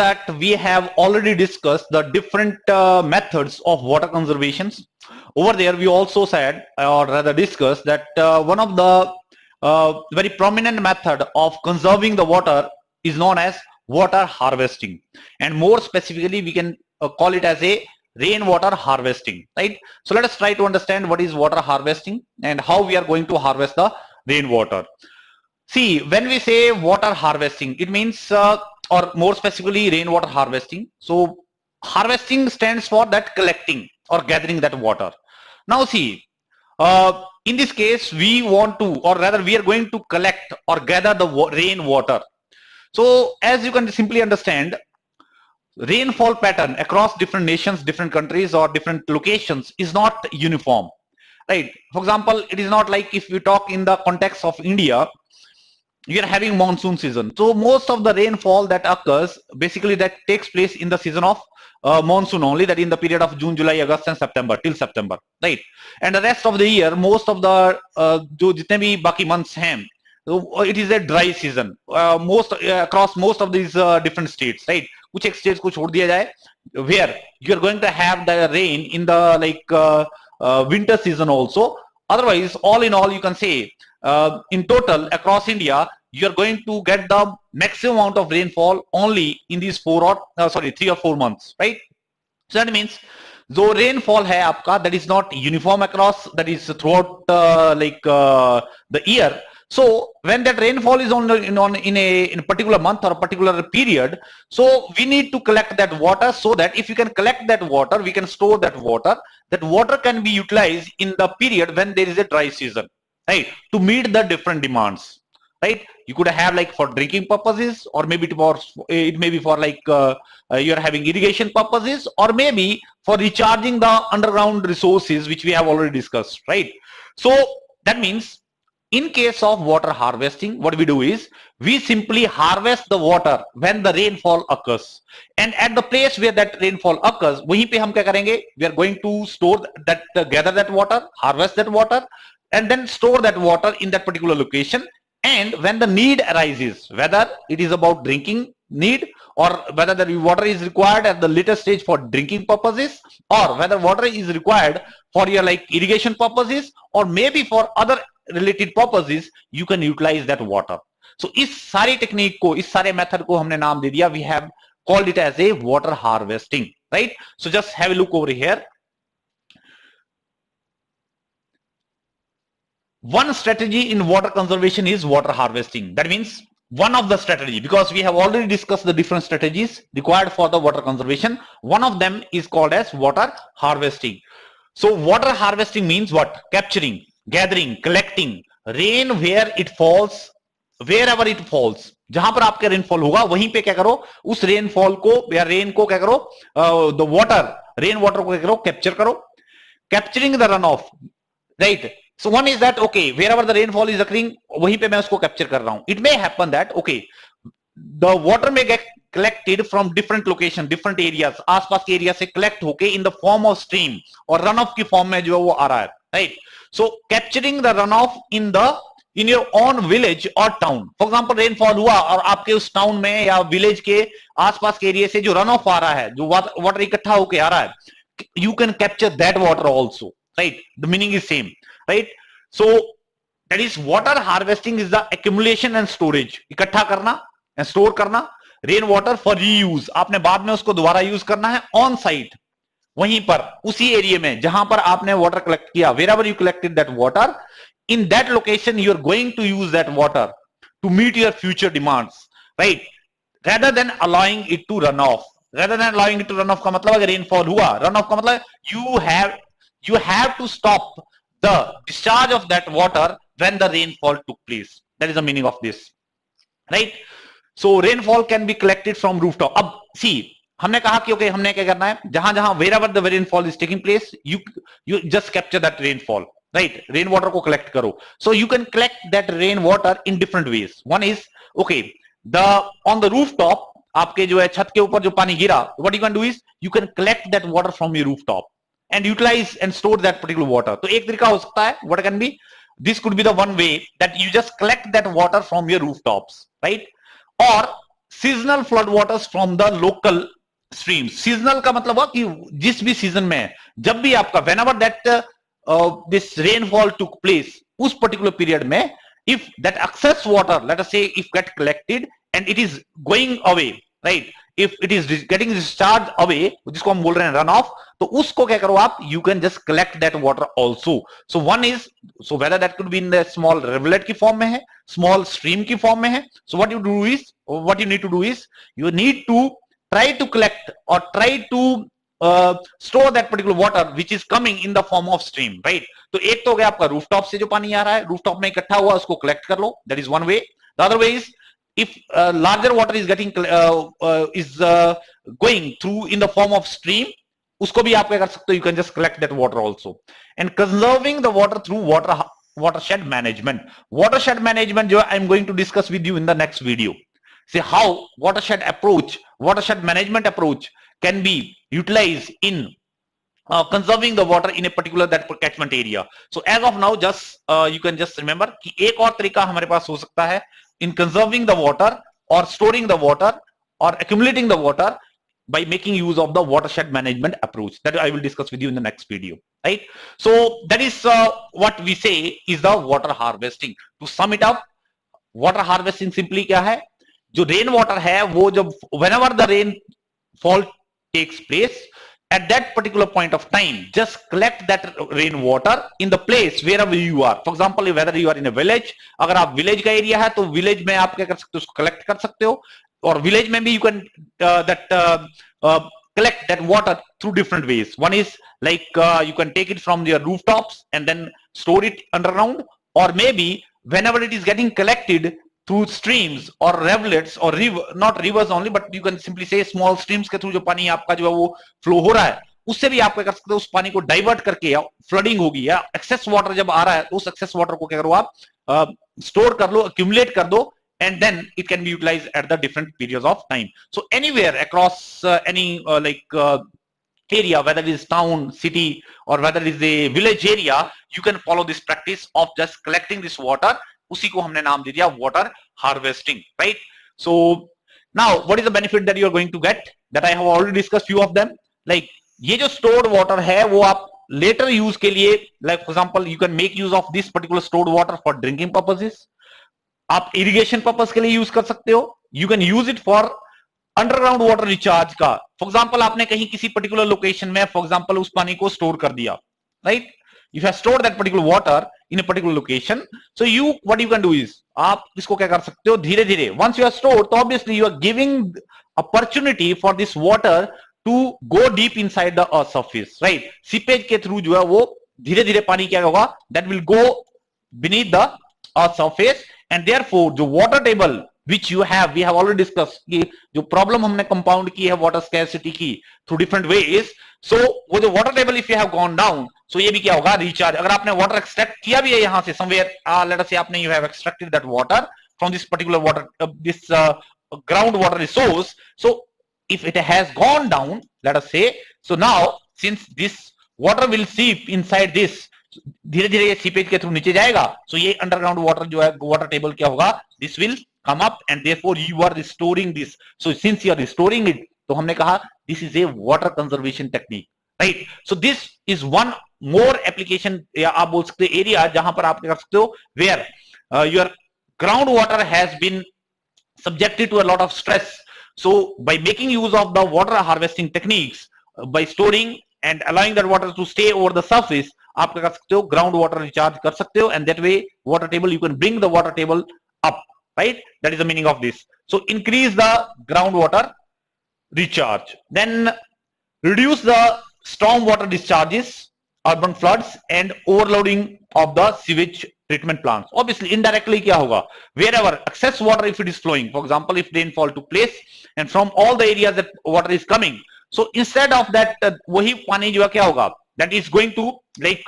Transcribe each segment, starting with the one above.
that we have already discussed the different methods of water conservations. Over there we also said, or rather discussed, that one of the very prominent method of conserving the water is known as water harvesting, and more specifically we can call it as a rainwater harvesting, right? So let us try to understand what is water harvesting and how we are going to harvest the rainwater. See, when we say water harvesting, it means or more specifically rainwater harvesting. So harvesting stands for that collecting or gathering that water. Now see, in this case we want to, or rather we are going to collect or gather the rainwater. So as you can simply understand, rainfall pattern across different nations, different countries or different locations is not uniform, right? For example, it is not like if we talk in the context of India, we are having monsoon season. So most of the rainfall that occurs, basically that takes place in the season of monsoon only, that in the period of June, July, August and September, till September, right? And the rest of the year, most of the जो जितने भी बाकी months हैं, so it is a dry season across most of these different states, right? कुछ एक states को छोड़ दिया जाए, where you are going to have the rain in the winter season also. Otherwise, all in all, you can say in total across India, you are going to get the maximum amount of rainfall only in these 3 or 4 months, right? So that means जो rainfall है आपका, that is not uniform across, that is throughout the year. So when that rainfall is in a particular month or a particular period, so we need to collect that water, so that if you can collect that water, we can store that water. That water can be utilized in the period when there is a dry season, right? To meet the different demands, right? You could have like for drinking purposes, or maybe it may be for you're having irrigation purposes, or maybe for recharging the underground resources, which we have already discussed, right? So that means in case of water harvesting, what we do is we simply harvest the water when the rainfall occurs, and at the place where that rainfall occurs, वहीं पे हम क्या करेंगे? We are going to store that, gather that water, harvest that water, and then store that water in that particular location. And when the need arises, whether it is about drinking need, or whether the water is required at the later stage for drinking purposes, or whether water is required for your irrigation purposes, or maybe for other related purposes, you can utilize that water. So इस सारी technique को, इस सारे method को हमने नाम दे दिया, we have called it as a water harvesting, right? So just have a look over here. One strategy in water conservation is water harvesting. That means one of the strategy, because we have already discussed the different strategies required for the water conservation. One of them is called as water harvesting. So water harvesting means what? Capturing, gathering, collecting rain where it falls, wherever it falls. जहां पर आपका rainfall होगा वहीं पे क्या करो, उस rainfall को या रेन को क्या करो, द वाटर, रेन वाटर को क्या करो, कैप्चर करो. Capturing the run of, right? So one is that, okay, wherever the rainfall is occurring, वहीं पे मैं उसको कैप्चर कर रहा हूं. It may happen that, okay, the water may get collected from different location, different areas, आसपास के area से collect होके in the form of stream और runoff की form में जो है वो आ रहा है, right? So capturing the runoff in your own village or town. For example, rainfall हुआ और आपके उस town में या village के आसपास के एरिया से जो runoff आ रहा है, जो water इकट्ठा होके आ रहा है, you can capture that water also, right? The meaning is same, right? So that is water harvesting is the accumulation and storage. इकट्ठा करना and store करना रेन वाटर फॉर रीयूज. आपने बाद में उसको दोबारा यूज करना है ऑन साइट, वहीं पर उसी एरिया में जहां पर आपने वाटर कलेक्ट किया. wherever you collected that water, in that location you are going to use that water to meet your future demands, right? rather than allowing it to run off. rather than allowing it to run off का मतलब अगर rainfall हुआ, run of का मतलब you have to stop the discharge of that water when the rainfall took place. That is the meaning of this, right? So rainfall can be collected from rooftop. अब see, हमने कहा कि okay, हमने क्या करना है, जहां जहां wherever the rainfall is taking place, you just capture that rainfall, right? Rainwater को collect करो. So you can collect that rainwater in different ways. One is, okay, on the rooftop, आपके जो है छत के ऊपर जो पानी गिरा, what you can do is you can collect that water from your rooftop and utilize and store that particular water. तो एक तरीका हो सकता है, what can be, this could be the one way that you just collect that water from your rooftops, right? Or seasonal flood waters from the local stream. Seasonal का मतलब हुआ कि जिस भी सीजन में है, जब भी आपका whenever that this rainfall took place, उस पर्टिकुलर पीरियड में, if that excess water, let us say, if get collected and it is going away, right, if it is getting discharged away, जिसको हम बोल रहे हैं रन ऑफ, तो उसको क्या करो आप, you can just collect that water also. So one is, so whether that could be in the small rivulet की फॉर्म में है, small stream की फॉर्म में है, so what you do is, what you need to do is, you need to try to collect or try to store that particular water which is coming in the form of stream, right? तो एक तो हो गया आपका rooftop से जो पानी आ रहा है, रूफटॉप में इकट्ठा हुआ, उसको कलेक्ट कर लो, that is one way. The other way is, if larger water is getting going through in the form of stream, उसको भी आप क्या कर सकते हो, you can just collect that water also. And conserving the water through watershed management. Watershed management जो I am going to discuss with you in the next video. See how watershed management approach can be utilized in conserving the water in a particular that catchment area. So as of now, just you can just remember कि एक और तरीका हमारे पास हो सकता है in conserving the water or storing the water or accumulating the water by making use of the watershed management approach that I will discuss with you in the next video, right? So that is what we say is the water harvesting. To sum it up, water harvesting simply क्या है, जो rain water है वो जब whenever the rainfall takes place, at that particular point of time, just collect that rain water in the place wherever you are. For example, whether you are in a village, अगर आप village का area है तो village में आप क्या कर सकते हो, उसको collect कर सकते हो, और village में भी you can collect that water through different ways. One is like you can take it from your rooftops and then store it underground, or maybe whenever it is getting collected through streams or rivulets or river, not rivers only, but you can simply say small streams के through जो पानी आपका जो है वो flow हो रहा है, उससे भी आप क्या कर सकते हो, उस पानी को डाइवर्ट करके, या फ्लडिंग होगी या एक्सेस वाटर जब आ रहा है तो उस एक्सेस वाटर को क्या करो आप, स्टोर कर लो, एक्यूमुलेट कर दो, and then it can be utilized at the different periods of time. So anywhere across any area, whether it is town, city, or whether it is a village area, you can follow this practice of just collecting this water. उसी को हमने नाम दे दिया water harvesting, right? So now what is the benefit that you are going to get, that I have already discussed few of them. Like ये जो stored water है वो आप later use के लिए, like for example you can make use of this particular stored water for drinking purposes, आप irrigation purpose के लिए use कर सकते हो, you can use it for underground water recharge का. For example आपने कहीं किसी particular location में for example उस पानी को store कर दिया, right? If you have stored that particular water in a particular location, so what you can do is, आप इसको क्या कर सकते हो, धीरे धीरे once you are stored, तो obviously you are giving opportunity for this water to go deep inside the earth surface, right? Seepage के थ्रू जो है वो धीरे धीरे पानी क्या होगा, that will go beneath the earth surface, and therefore जो water table which you have, we have already discussed कि जो problem हमने compound की है water scarcity की through different ways, so वो जो water table if you have gone down, so ये भी क्या होगा, recharge. अगर आपने water extract किया भी है यहाँ से somewhere, let us say आपने you have extracted that water from this particular water, this groundwater resource, so if it has gone down, let us say, so now since this water will seep inside this, धीरे धीरे ये seepage के through नीचे जाएगा, so ये underground water जो है water table क्या होगा, this will come up and therefore you are restoring this. So since you are restoring it, तो हमने कहा this is a water conservation technique, right? So this is one more application, या आप बोल सकते हो area जहां पर आप कर सकते हो where your groundwater has been subjected to a lot of stress. So by making use of the water harvesting techniques, by storing and allowing that water to stay over the surface, आप क्या कर सकते हो, ground water recharge कर सकते हो, and that way water table, you can bring the water table up, right? That is the meaning of this. So increase the groundwater recharge, then reduce the storm water discharges, urban floods, and overloading of the sewage treatment plants. Obviously indirectly क्या होगा, wherever excess water if it is flowing, for example if rainfall took place and from all the areas that water is coming, so instead of that वही पानी जो है क्या होगा, that is going to like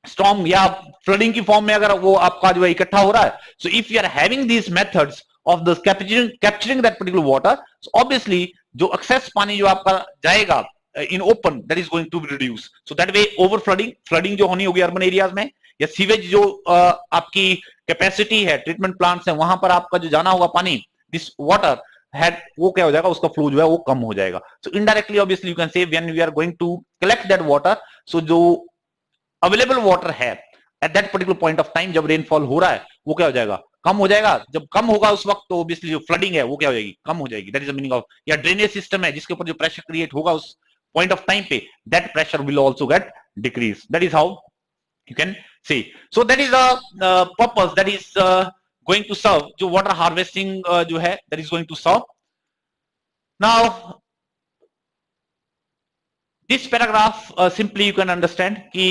storm या flooding की form में अगर वो आपका जो है इकट्ठा हो रहा है, so if you are having these methods of the capturing that particular water, so obviously जो excess पानी जो आपका जाएगा in open, that is going to be reduced. So that way over flooding जो होनी होगी urban areas में, या सीवेज जो आपकी कैपेसिटी है, ट्रीटमेंट प्लांट्स है, वहां पर आपका जो जाना होगा पानी, this water हेड वो क्या हो जाएगा, उसका फ्लो जो है वो कम हो जाएगा. So indirectly obviously you can say when we are going to collect that water, so जो अवेलेबल वाटर है at that particular point of time जब रेनफॉल हो रहा है वो क्या हो जाएगा, कम हो जाएगा. जब कम होगा उस वक्त तो ऑब्वियसली जो फ्लडिंग है वो क्या हो जाएगी, कम हो जाएगी. That is the meaning of, या ड्रेनेज सिस्टम है जिसके ऊपर जो प्रेशर क्रिएट होगा उस पॉइंट ऑफ टाइम पे, that pressure will also get decrease. That is how you can see. So that is a purpose that is going to serve जो water harvesting जो है that is going to serve. Now this paragraph simply you can understand कि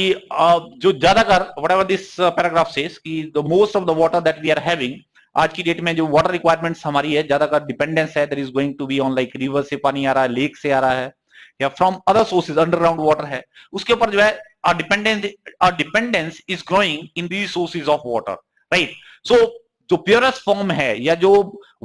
जो ज्यादातर whatever this paragraph says कि the most of the water that we are having आज की date में जो वाटर रिक्वायरमेंट्स हमारी है ज्यादातर डिपेंडेंस है, that is going to be on like river से पानी आ रहा है, लेक से आ रहा है, या from other sources underground water है, उसके ऊपर जो है our dependence is growing in these sources of water, right? So जो प्योरेस्ट फॉर्म है या जो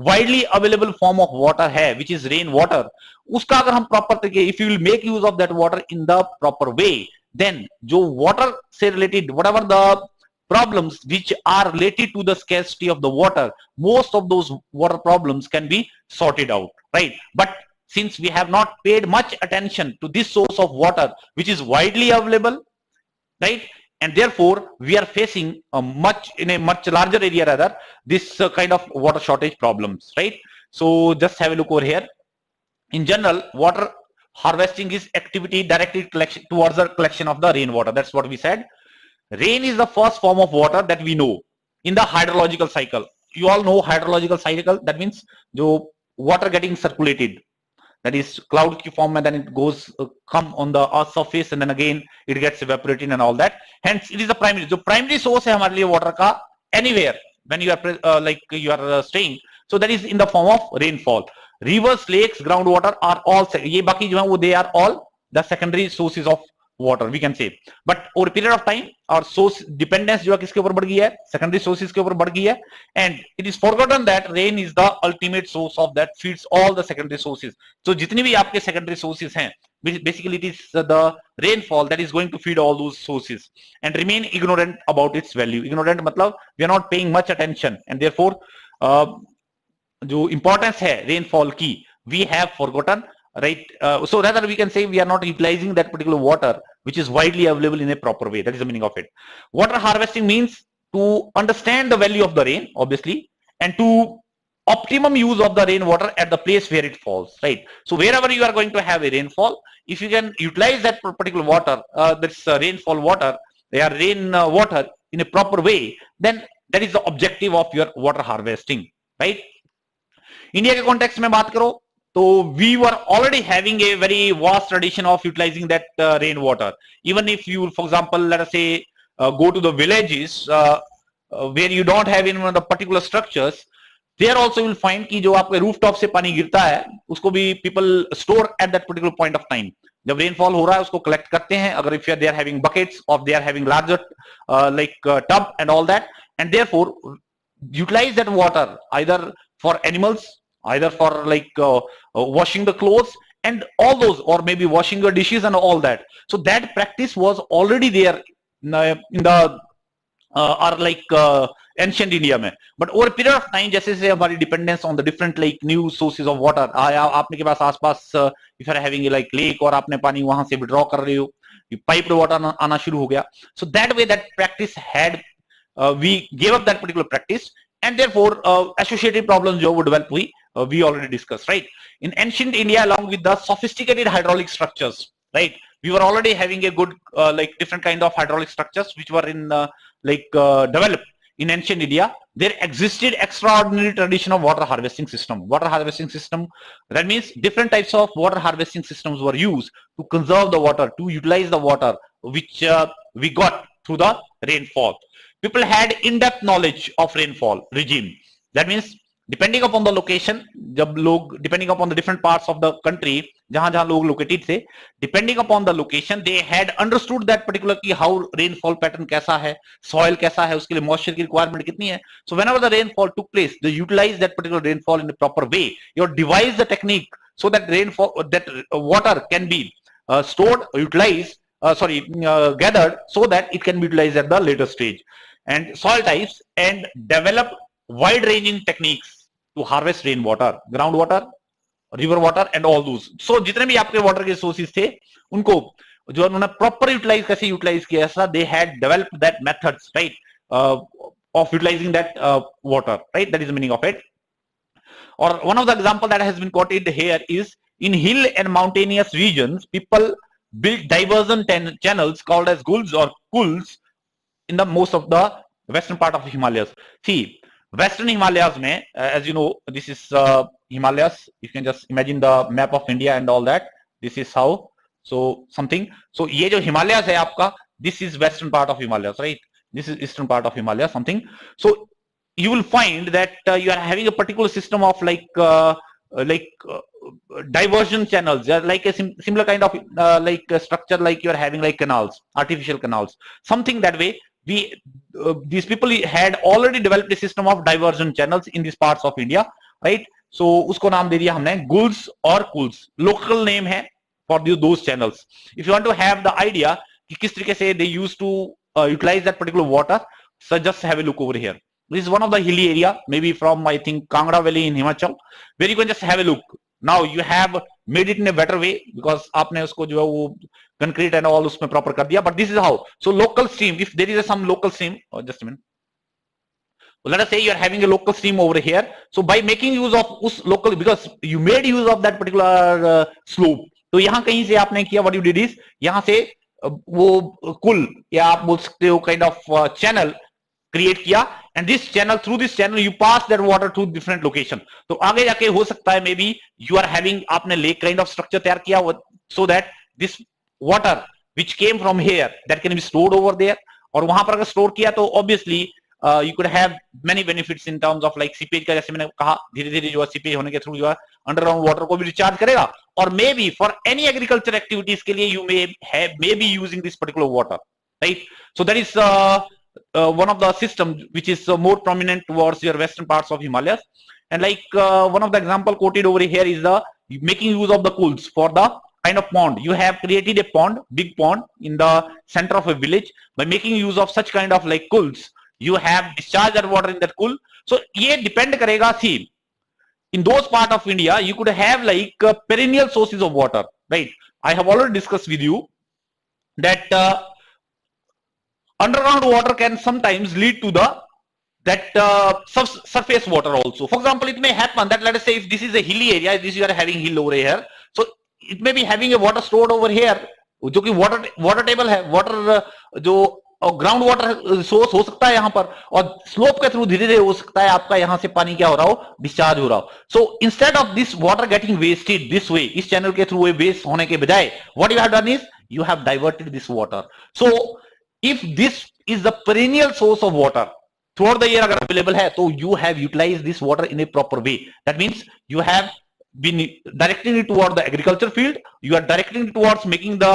widely available form of water है विच इज रेन वाटर, उसका अगर हम प्रॉपर तरीके if you will make use of that water in the proper way, then जो वाटर से related whatever the problems which are related to the scarcity of the water, most of those water problems can be sorted out, right? But since we have not paid much attention to this source of water which is widely available, right, and therefore we are facing in a much larger area rather this kind of water shortage problems, right? So just have a look over here. In general, water harvesting is activity directed towards the collection of the rainwater. That's what we said. Rain is the first form of water that we know in the hydrological cycle. You all know hydrological cycle, that means the water getting circulated, that is cloud ki form, and then it goes come on the earth surface and then again it gets evaporated and all that. Hence it is the primary source hai hamare liye water ka anywhere when you are you are staying. So that is in the form of rainfall. Rivers, lakes, groundwater are all ye baki jo hai wo they are all the secondary sources of water we can say. But over a period of time our source dependence जो है किसके ऊपर बढ़ गई है, secondary sources के ऊपर बढ़ गई है, and it is forgotten that rain is the ultimate source of that feeds all the secondary sources. So जितनी भी आपके secondary sources हैं, basically it is the rainfall that is going to feed all those sources and remain ignorant about its value. Ignorant मतलब we are not paying much attention and therefore जो importance है rainfall की we have forgotten, right? So rather we can say we are not utilizing that particular water which is widely available in a proper way. That is the meaning of it. Water harvesting means to understand the value of the rain obviously and to optimum use of the rainwater at the place where it falls, right? So wherever you are going to have a rainfall, if you can utilize that particular water, this rainfall water, rain water in a proper way, then that is the objective of your water harvesting, right? India के context में बात करो so we were already having a very vast tradition of utilizing that rainwater. Even if you, for example, let us say go to the villages where you don't have even the particular structures, there also you will find कि जो आपके rooftop से पानी गिरता है उसको भी people store at that particular point of time. जब rainfall हो रहा है उसको collect करते हैं, अगर if they are having buckets or they are having larger tub and all that, and therefore utilize that water either for animals, either for washing the clothes and all those, or maybe washing your dishes and all that. So that practice was already there in the ancient India में. But over a period of time जैसे जैसे हमारी dependence on the different new sources of water आया, आपने के पास आसपास if you are having a lake और आपने पानी वहां से withdraw कर रहे हो, piped water आना शुरू हो गया. So that way that practice had we gave up that particular practice and therefore associated problems जो वो develop हुई we already discussed, right? In ancient India, along with the sophisticated hydraulic structures, right, we were already having a good different kind of hydraulic structures which were in developed in ancient India. There existed extraordinary tradition of water harvesting system. Water harvesting system, that means different types of water harvesting systems were used to conserve the water, to utilize the water which we got through the rainfall. People had in-depth knowledge of rainfall regime. That means depending upon the location, जब लोग depending upon the different parts of the country जहां जहां लोग located थे, depending upon the location they had understood that particular कि how rainfall pattern कैसा है, soil कैसा है, उसके लिए moisture की requirement कितनी है. So whenever the rainfall took place, they utilized that particular rainfall in a proper way. You devise the technique so that rainfall, that water can be stored, utilized, gathered so that it can be utilized at the later stage. And soil types and develop wide-ranging techniques to harvest rainwater, groundwater, river water and all those. So जितने भी आपके water के sources थे उनको जो उन्होंने proper utilise कैसे utilise किया, ऐसा they had developed that methods, right, of utilizing that water, right? That is the meaning of it. Or one of the example that has been quoted here is in hill and mountainous regions, people built diversion channels called as gulls or kuls in the most of the western part of the Himalayas. See, western Himalayas mein, as you know, this is Himalayas. You can just imagine the map of India and all that. This is how. So something. So ये जो Himalayas है आपका, this is western part of Himalayas, right? This is eastern part of Himalayas, something. So you will find that you are having a particular system of diversion channels, like a similar kind of structure, like you are having like canals, artificial canals, something that way. These people had already developed a system of diversion channels in these parts of India, right? So usko naam de diya humne gulls or kuls, local name hai for those channels. If you want to have the idea ki kis tarike se they used to utilize that particular water, so just have a look over here. This is one of the hilly area, maybe from I think Kangra Valley in Himachal, where you can just have a look. Now you have made it in a better way because आपने उसको जो है वो concrete and all उसमें proper कर दिया. But this is how. So local stream, if there is some local stream, just a minute. So let us say you are having a local stream over here. So by making use of उस local, because you made use of that particular slope. तो यहाँ कहीं से आपने किया, what you did is यहाँ से वो कुल या आप बोल सकते हो kind of channel क्रिएट किया, and this channel, through this channel you pass that water to different location. तो आगे जाके हो सकता है may be you are having, आपने लेक काइंड ऑफ स्ट्रक्चर तैयार किया so that this water which came from here that can be stored over there. और वहां पर अगर स्टोर किया तो obviously you could have many benefits in terms of like seepage का, जैसे मैंने कहा धीरे धीरे जो है सीपेज होने के थ्रू जो है अंडरग्राउंड वाटर को भी रिचार्ज करेगा. और may B for any agriculture activities के लिए you may be using this particular water, right? So that is one of the system which is more prominent towards your western parts of Himalayas. And like one of the example quoted over here is the making use of the pools for the kind of pond. You have created a pond, big pond in the center of a village. By making use of such kind of like pools, you have discharged that water in that pool. So ये depend करेगा. See, in those part of India you could have like perennial sources of water, right? I have already discussed with you that underground water can sometimes lead to surface water also. For example, it may happen that let us say if this is a hilly area, this you are having hill over here, so it may be having a water stored over here, जो कि water table है, water जो ground water source हो सकता है यहाँ पर, और स्लोप के थ्रू धीरे धीरे हो सकता है आपका यहाँ से पानी क्या हो रहा हो, डिस्चार्ज हो रहा हो. So instead of this water getting wasted this way, इस चैनल के थ्रू वेस्ट होने के बजाय what you have done is you have diverted this water. So if this is the perennial source of water throughout the year agar available hai, so you have utilized this water in a proper way. That means you have been directing it toward the agriculture field, you are directing it towards making the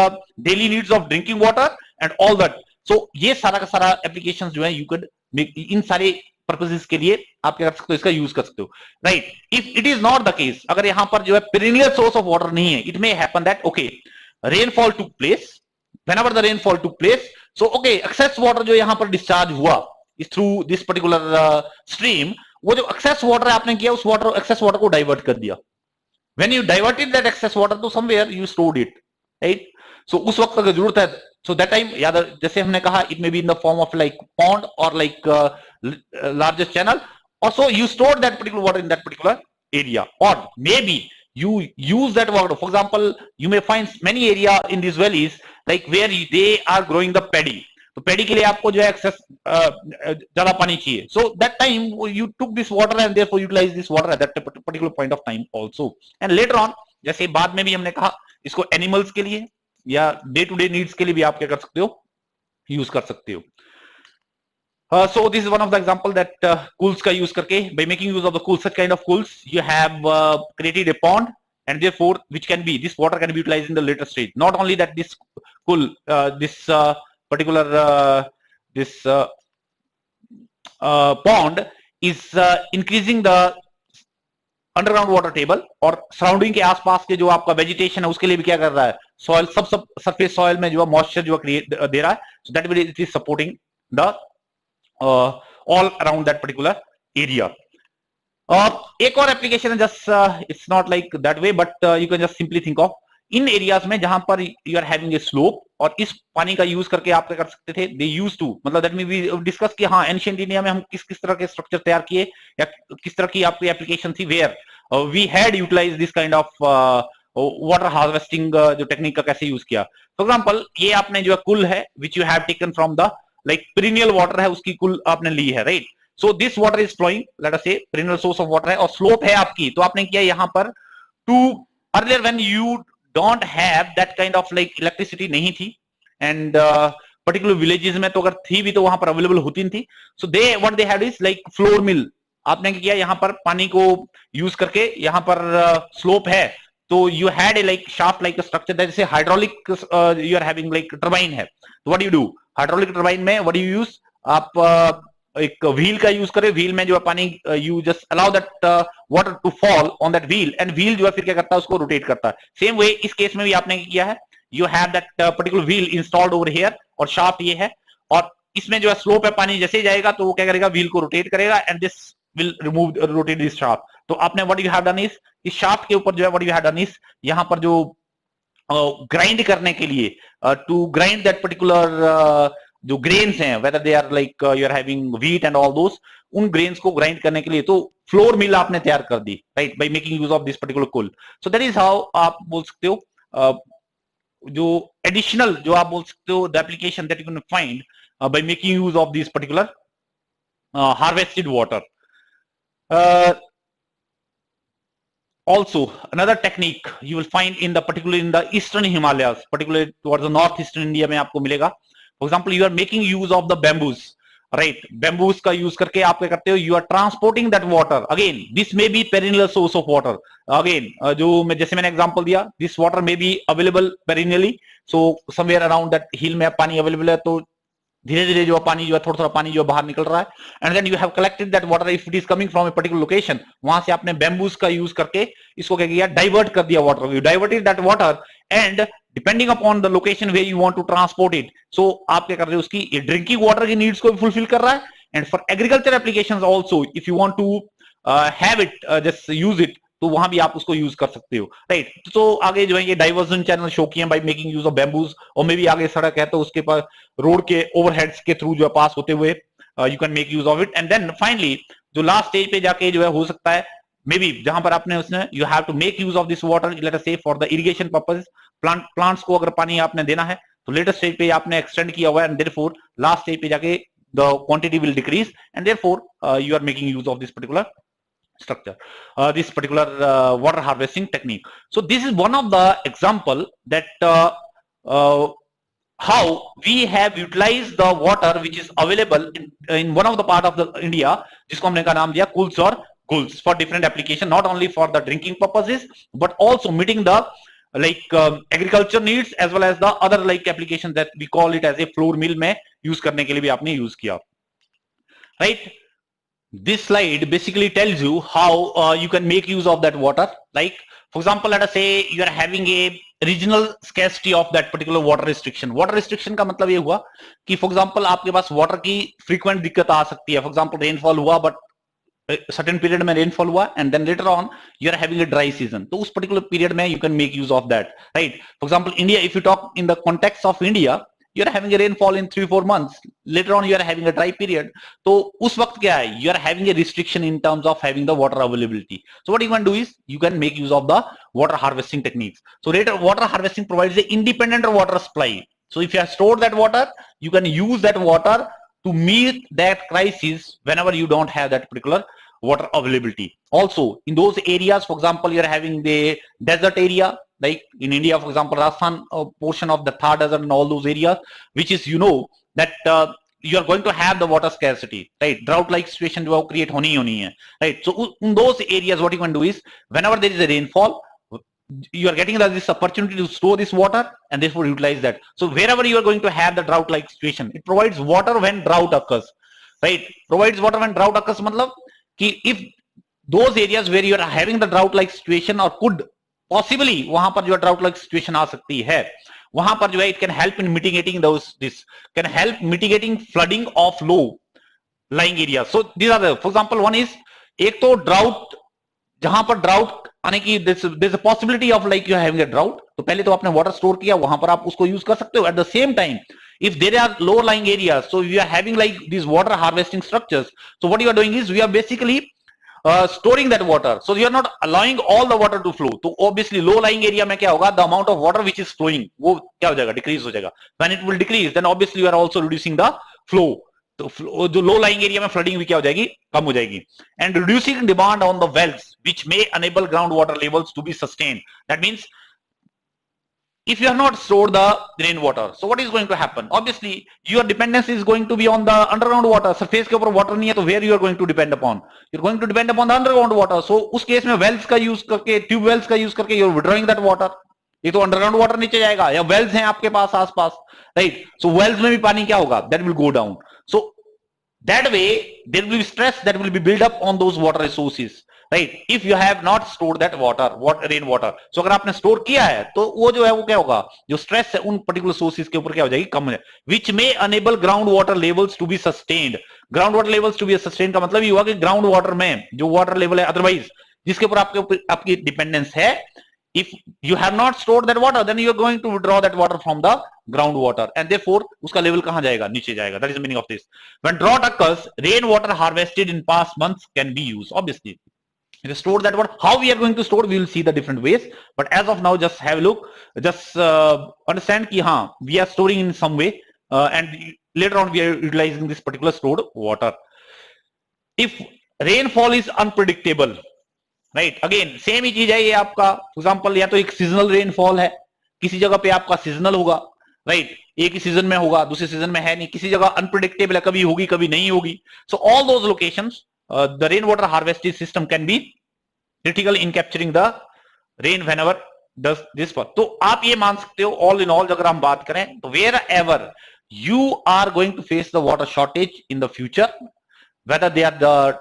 daily needs of drinking water and all that. So ye sara ka sara applications jo hai you could make in sare purposes ke liye aap kya kar sakte ho, iska use kar sakte ho, right? If it is not the case, agar yahan par jo hai perennial source of water nahi hai, it may happen that okay, rainfall took place, whenever the rainfall took place, so okay, excess water जो यहाँ पर discharge हुआ is through this particular stream, वो जो excess water आपने किया उस water excess water को divert कर दिया. When you diverted that excess water to somewhere you stored it, right? So उस वक्त अगर जरूरत है, so that time याद, जैसे हमने कहा it may be in the form of like pond or like largest channel, or so you store that particular water in that particular area, or maybe you use that water. For example, you may find many area in these valleys like where they are growing the paddy. तो paddy के लिए आपको जो है access ज्यादा पानी चाहिए. So that time you took this water and therefore utilize this water at that particular point of time also. And later on, जैसे बाद में भी हमने कहा इसको एनिमल्स के लिए या डे टू डे नीड्स के लिए भी आप क्या कर सकते हो, यूज कर सकते हो. So this is one of the example that cools का use करके, by making use of the cools, such kind of cools, you have created a pond, and therefore which can be, this water can be utilized in the later stage. Not only that, this cool this particular pond is increasing the underground water table, और surrounding के आसपास के जो आपका vegetation है उसके लिए भी क्या कर रहा है, सॉइल सब सरफेस सॉइल में जो है मॉइस्चर जो क्रिएट दे रहा है. So that will it is supporting the all around that particular area. एक और एप्लीकेशन है, just it's not like that way, but you can just simply think of in areas में जहां पर you are having a slope, और इस पानी का यूज करके आप क्या कर सकते थे, दे यूज टू, मतलब दैट मीन वी डिस्कस कि हाँ एंशिएंट इंडिया में हम किस किस तरह के स्ट्रक्चर तैयार किए, या किस तरह की आपकी एप्लीकेशन थी, where we had utilize this kind of water harvesting जो टेक्निक का कैसे यूज किया. फॉर एग्जाम्पल ये आपने जो है कुल है which you have taken from the like perennial water है, उसकी कुल आपने ली है, right. So this water is flowing, let us say perennial source of water है, और स्लोप है आपकी, तो आपने किया यहाँ पर to earlier when you don't have that kind of like electricity नहीं थी, एंड पर्टिकुलर विलेजेस में तो अगर थी भी तो वहां पर अवेलेबल होती नहीं थी. So they what they had is like flour mill. आपने किया यहाँ पर पानी को यूज करके, यहाँ पर स्लोप है, तो you had a like shaft like structure, जैसे hydraulic you are having like turbine है, तो what you do, hydraulic turbine में व्हाट यू यूज, आप एक व्हील का यूज करें, व्हील में जो है पानी you just allow that water to fall on that wheel, and wheel जो है फिर क्या करता है, उसको रोटेट करता है. सेम वे इस केस में भी आपने किया है, you have that particular wheel installed over here, और शाफ्ट ये है, और इसमें जो है स्लोप है, पानी जैसे ही जाएगा तो वो क्या करेगा, व्हील को रोटेट करेगा, and this will remove rotate this shaft. तो आपने what you have done is, इस शाफ्ट के ऊपर जो है what you have done is, यहाँ पर जो ग्राइंड करने के लिए, टू ग्राइंड दैट पर्टिकुलर जो ग्रेन्स हैं, whether they are like you are having wheat and all those, उन ग्रेन्स को ग्राइंड करने के लिए तो फ्लोर मिल आपने तैयार कर दी, right, by making use of this particular coal. So that is how आप बोल सकते हो जो एडिशनल जो आप बोल सकते हो the application that you can find by making use of this particular harvested water. Also, another technique you will find in the particularly in the eastern Himalayas, particularly towards the northeastern India में आपको मिलेगा. For example, you are making use of the bamboos, right? Bamboos का use करके आप क्या करते हो? You are transporting that water. Again, this may be perennial source of water. Again, जो मैं जैसे मैंने example दिया, this water may be available perennially. So somewhere around that hill में पानी available है, तो धीरे धीरे जो पानी जो है थोड़ा थोड़ा पानी जो बाहर निकल रहा है, and then you have collected that water if it is coming from a particular location, वहां से आपने बैम्बूज का यूज करके इसको क्या किया, डाइवर्ट कर दिया water, you diverted that water, and depending upon the location way you want to transport it, so आप क्या कर रहे हो, उसकी ड्रिंकिंग वाटर की नीड्स को भी फुलफिल कर रहा है, and for agriculture applications also if you want to have it just use it, तो वहां भी आप उसको यूज कर सकते हो, राइट. तो आगे जो है ये डाइवर्जन चैनल शो किए by making use of bamboos, और मे भी आगे सड़क है तो उसके पास रोड के ओवरहेड्स के थ्रू जो है पास होते हुए you can make use of it, and then finally जो लास्ट स्टेज पे जाके जो है हो सकता है मे बी जहां पर आपने उसने you have to make use of this water, let us say for the irrigation purpose, plants को अगर पानी आपने देना है तो लेटेस्ट स्टेज पे आपने एक्सटेंड किया हुआ है, एंड देयरफॉर लास्ट स्टेज पे जाके the quantity will decrease, and therefore you are making use of this particular structure, this particular water harvesting technique. So this is one of the example that how we have utilized the water which is available in one of the part of the India, जिसको हमने का नाम दिया कुल्स और Gul's, for different application, not only for the drinking purposes but also meeting the like agriculture needs as well as the other like applications that we call it as a floor mill में use करने के लिए भी आपने use किया, right. This slide basically tells you how you can make use of that water. Like, for example, let us say you are having a regional scarcity of that particular water restriction. Water restriction का मतलब ये हुआ कि for example आपके पास water की frequent दिक्कत आ सकती है. For example, rainfall हुआ but certain period में rainfall हुआ and then later on you are having a dry season. तो उस particular period में you can make use of that, right? For example, India, if you talk in the context of India, you are having a rainfall in 3-4 months, later on you are having a dry period, तो उस वक्त क्या है, you are having a restriction in terms of having the water availability. So what you can do is you can make use of the water harvesting techniques. So later water harvesting provides the independent water supply. So if you have stored that water, you can use that water to meet that crisis whenever you don't have that particular water availability. Also in those areas, for example, you are having the desert area, like in India, for example, Rajasthan portion of the Thar desert and all those areas, which is, you know, that you are going to have the water scarcity, right? Drought-like situation जो create होनी ही होनी है, right? So in those areas, what you can do is, whenever there is a rainfall, you are getting this opportunity to store this water and therefore utilize that. So wherever you are going to have the drought-like situation, it provides water when drought occurs, right? Provides water when drought occurs, मतलब कि if those areas where you are having the drought-like situation or could possibly वहां पर जो drought like situation आ सकती है, वहां पर जो है it can help in mitigating those, this can help mitigating flooding of low lying areas. So these are the, for example, one is एक तो ड्राउट, जहां पर ड्राउट आने की there's a possibility of like you having a drought, तो पहले तो आपने वाटर स्टोर किया, वहां पर आप उसको यूज कर सकते हो. Eight the same time if there are low lying areas, so we are having like these water harvesting structures, so what you are doing is we are basically storing that water, so you are not allowing all the water to flow. तो obviously low lying area में क्या होगा, the amount of water which is flowing वो क्या हो जाएगा, decrease हो जाएगा. when it will decrease then obviously you are also reducing the flow. तो जो लो लाइंग एरिया में फ्लडिंग भी क्या हो जाएगी, कम हो जाएगी. And reducing demand on the wells which may enable ground water levels to be sustained. That means if you have not stored the rainwater, so what is going to happen? Obviously your dependence is going to be on the underground water. Surface के ऊपर water नहीं है तो where you are going to depend upon? You're going to depend upon the underground water. So उस case में Wales का use करके, tube wells का यूज करके you're withdrawing that water. ये तो अंडरग्राउंड वाटर नीचे जाएगा, या वेल्स हैं आपके पास आसपास, राइट. सो वेल्स में भी पानी क्या होगा, that will go down. So that way there will be stress that will be built up on those water resources, right, if you have not stored that water, rain water. So अगर आपने store किया है तो वो जो है वो क्या होगा, जो स्ट्रेस है उन पर्टिकुलर सोर्सेज के ऊपर क्या हो जाएगी, कम है. which may enable ground water levels to be sustained. ground water levels to be sustained का मतलब ये हुआ कि ग्राउंड वाटर में जो वाटर लेवल है अदरवाइज जिसके ऊपर आपकी डिपेंडेंस है, if you have not stored that water then you are going to withdraw that water from the groundwater and therefore uska level kahan jayega, niche jayega. That is the meaning of this. When drought occurs, rainwater harvested in past months can be used. Obviously if you store that water, how we are going to store, we will see the different ways, but as of now just have a look, just understand ki ha we are storing in some way and later on we are utilizing this particular stored water. If rainfall is unpredictable, right, again same ही चीज है ये आपका. Example या तो एक seasonal rainfall है, किसी जगह पे आपका सीजनल होगा, राइट, एक ही सीजन में होगा, दूसरे सीजन में है नहीं, किसी जगह अनप्रेडिक्टेबल है, कभी होगी कभी नहीं होगी. So all those locations the rain water harvesting system can B critical in capturing the rain whenever does this. तो आप ये मान सकते हो ऑल इन ऑल अगर हम बात करें तो wherever you are going to face the water shortage in the future, whether they are the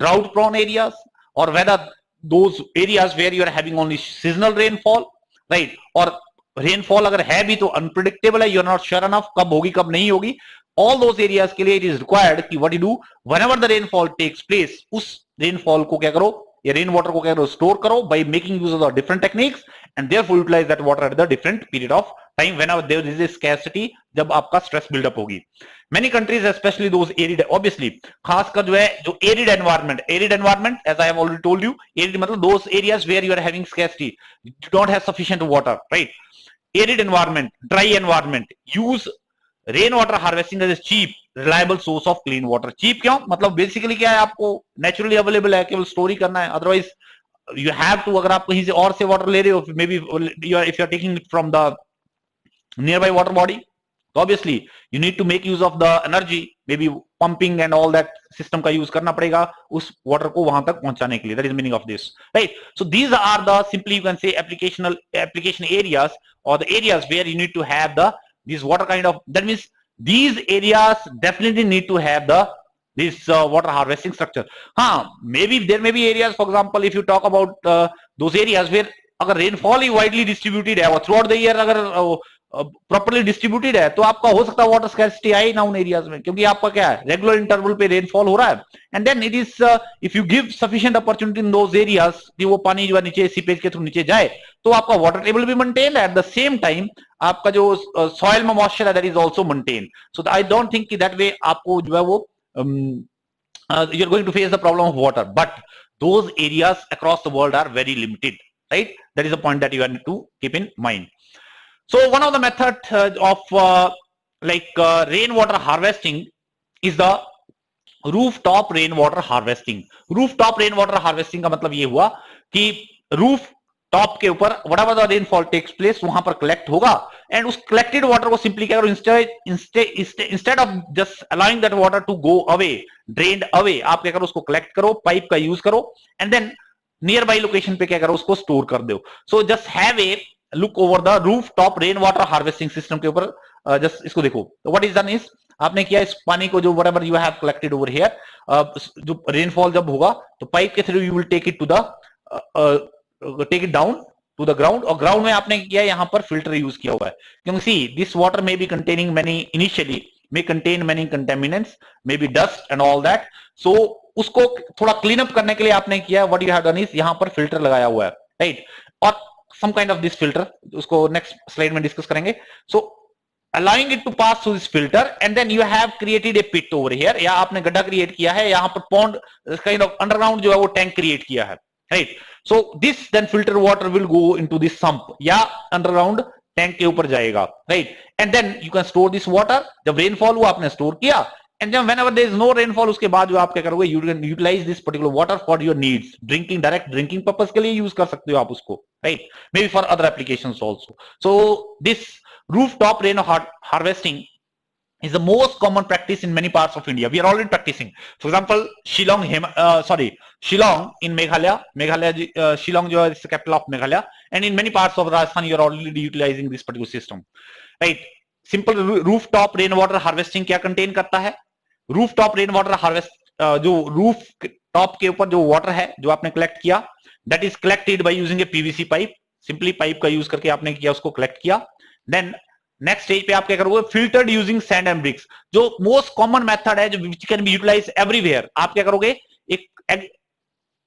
drought prone areas और whether those areas where you are having only seasonal rainfall, right, और rainfall अगर है भी तो unpredictable है, you are not sure enough कब होगी कब नहीं होगी, all those areas के लिए it is required कि what you do whenever the rainfall takes place, उस rainfall को क्या करो, या रेन वाटर को क्या करो, स्टोर करो by making use of the different techniques and therefore utilize that water at the different period of time whenever there is a scarcity, जब आपका stress build up होगी. Many countries, especially those arid, obviously खासकर जो है जो arid environment as I have already told you, arid मतलब those areas where you are having scarcity, you don't have sufficient water, right. arid environment, dry environment, use rainwater harvesting as a cheap reliable source of clean water. cheap क्यों, मतलब basically क्या है, आपको naturally available है, केवल store ही करना है, otherwise you have to, अगर आप कहीं से और से वाटर ले रहे हो, may be if you are taking it from the nearby water body, so obviously you need to make use of the energy, maybe pumping and all that system का use करना पड़ेगा उस water को वहां तक पहुंचाने के लिए. That is the meaning of this, right. So these are the simply you can say application areas or the areas where you need to have the this water kind of, that means these areas definitely need to have the this water harvesting structure. Maybe there may be areas, for example if you talk about those areas where अगर rainfall ही widely distributed है और throughout the year अगर properly distributed है तो आपका हो सकता है वाटर स्कैर्सिटी आए ना उन एरियाज में, क्योंकि आपका क्या है, रेगुलर इंटरवल पे रेनफॉल हो रहा है. And then it is if you give sufficient opportunity in those areas कि वो पानी जो है नीचे सीपेज के थ्रू नीचे जाए, तो आपका वाटर टेबल भी मेंटेन है, एट द सेम टाइम आपका जो सॉइल में मॉइस्चर है that is also maintain. So I don't think कि दैट वे आपको जो है वो you are going to face the problem of water, but those areas across the world are very limited, right. That is a point that you have to keep in mind. So one of the methods of rainwater harvesting is the rooftop rainwater harvesting. Rooftop rainwater harvesting का मतलब ये हुआ कि rooftop के ऊपर whatever the rainfall takes place वहां पर collect होगा and उस collected water को simply क्या करो, instead of just allowing that water to go away, drained away, आप क्या करो उसको collect करो, पाइप का use करो and then nearby location पे क्या करो उसको store कर दो. So just have a look over the rooftop rainwater harvesting system के ऊपर just इसको देखो. what is done is आपने किया इस पानी को जो whatever you have collected over here, जो rainfall जब होगा तो पाइप के through you will take it to the take it down to the ground, और ग्राउंड में आपने किया यहाँ पर फिल्टर यूज किया हुआ है, क्योंकि see this water may be containing many initially may contain many contaminants, maybe dust and all that. So उसको थोड़ा क्लीन अप करने के लिए आपने किया what you have done is यहां पर फिल्टर लगाया हुआ है, राइट, और some kind of this filter, उसको नेक्स्ट स्लाइड में डिस्कस करेंगे. So allowing it to pass through this filter, and then you have created a pit over here, या आपने गड्ढा क्रिएट किया है, यहाँ पर पॉन्ड काइंड ऑफ अंडरग्राउंड जो है वो टैंक क्रिएट किया है, right. So this then filter water will go into this sump या अंडरग्राउंड टैंक के ऊपर जाएगा, right. And then you can store this water. जब रेनफॉल हुआ आपने स्टोर किया, and then whenever there is no rainfall, उसके बाद जो आप क्या करोगे, you can utilize this particular water for your needs. Drinking, direct drinking purpose के लिए यूज कर सकते हो आप उसको, right, may be for other applications also. So this rooftop rain harvesting is the most common practice in many parts of India. We are already practicing. For example, Shillong in Meghalaya. Shillong is the capital of Meghalaya, and in many parts of Rajasthan, you are already utilizing this particular system, right? Simple rooftop rainwater harvesting क्या contain करता है? Rooftop rainwater harvest जो roof top के ऊपर जो water है जो आपने collect किया, that is collected by using a PVC pipe. Simply pipe का use करके आपने किया, उसको collect किया. देन नेक्स्ट स्टेज पे आप क्या करोगे, filtered using sand and bricks, जो मोस्ट कॉमन मेथड है, जो which can be utilize everywhere. आप क्या करोगे, एक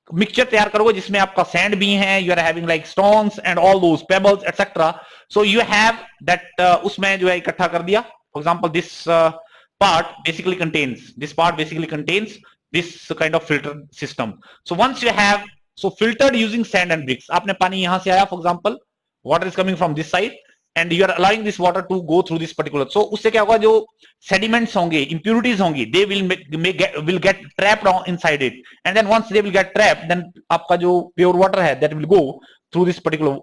मिक्सचर तैयार करोगे जिसमें आपका सैंड भी है, you are having like stones and all those pebbles etcetera. So you have that, उसमें जो है इकट्ठा कर दिया. For example this part basically contains this kind of filter system. So once you have filtered using sand and bricks, आपने पानी यहां से आया, for example water is coming from this side, and you are allowing this water to go through this particular. So उससे क्या होगा, जो sediments होंगे, impurities होंगी, they will get trapped inside it, and then once they will get trapped, then आपका जो pure water है that will go through this particular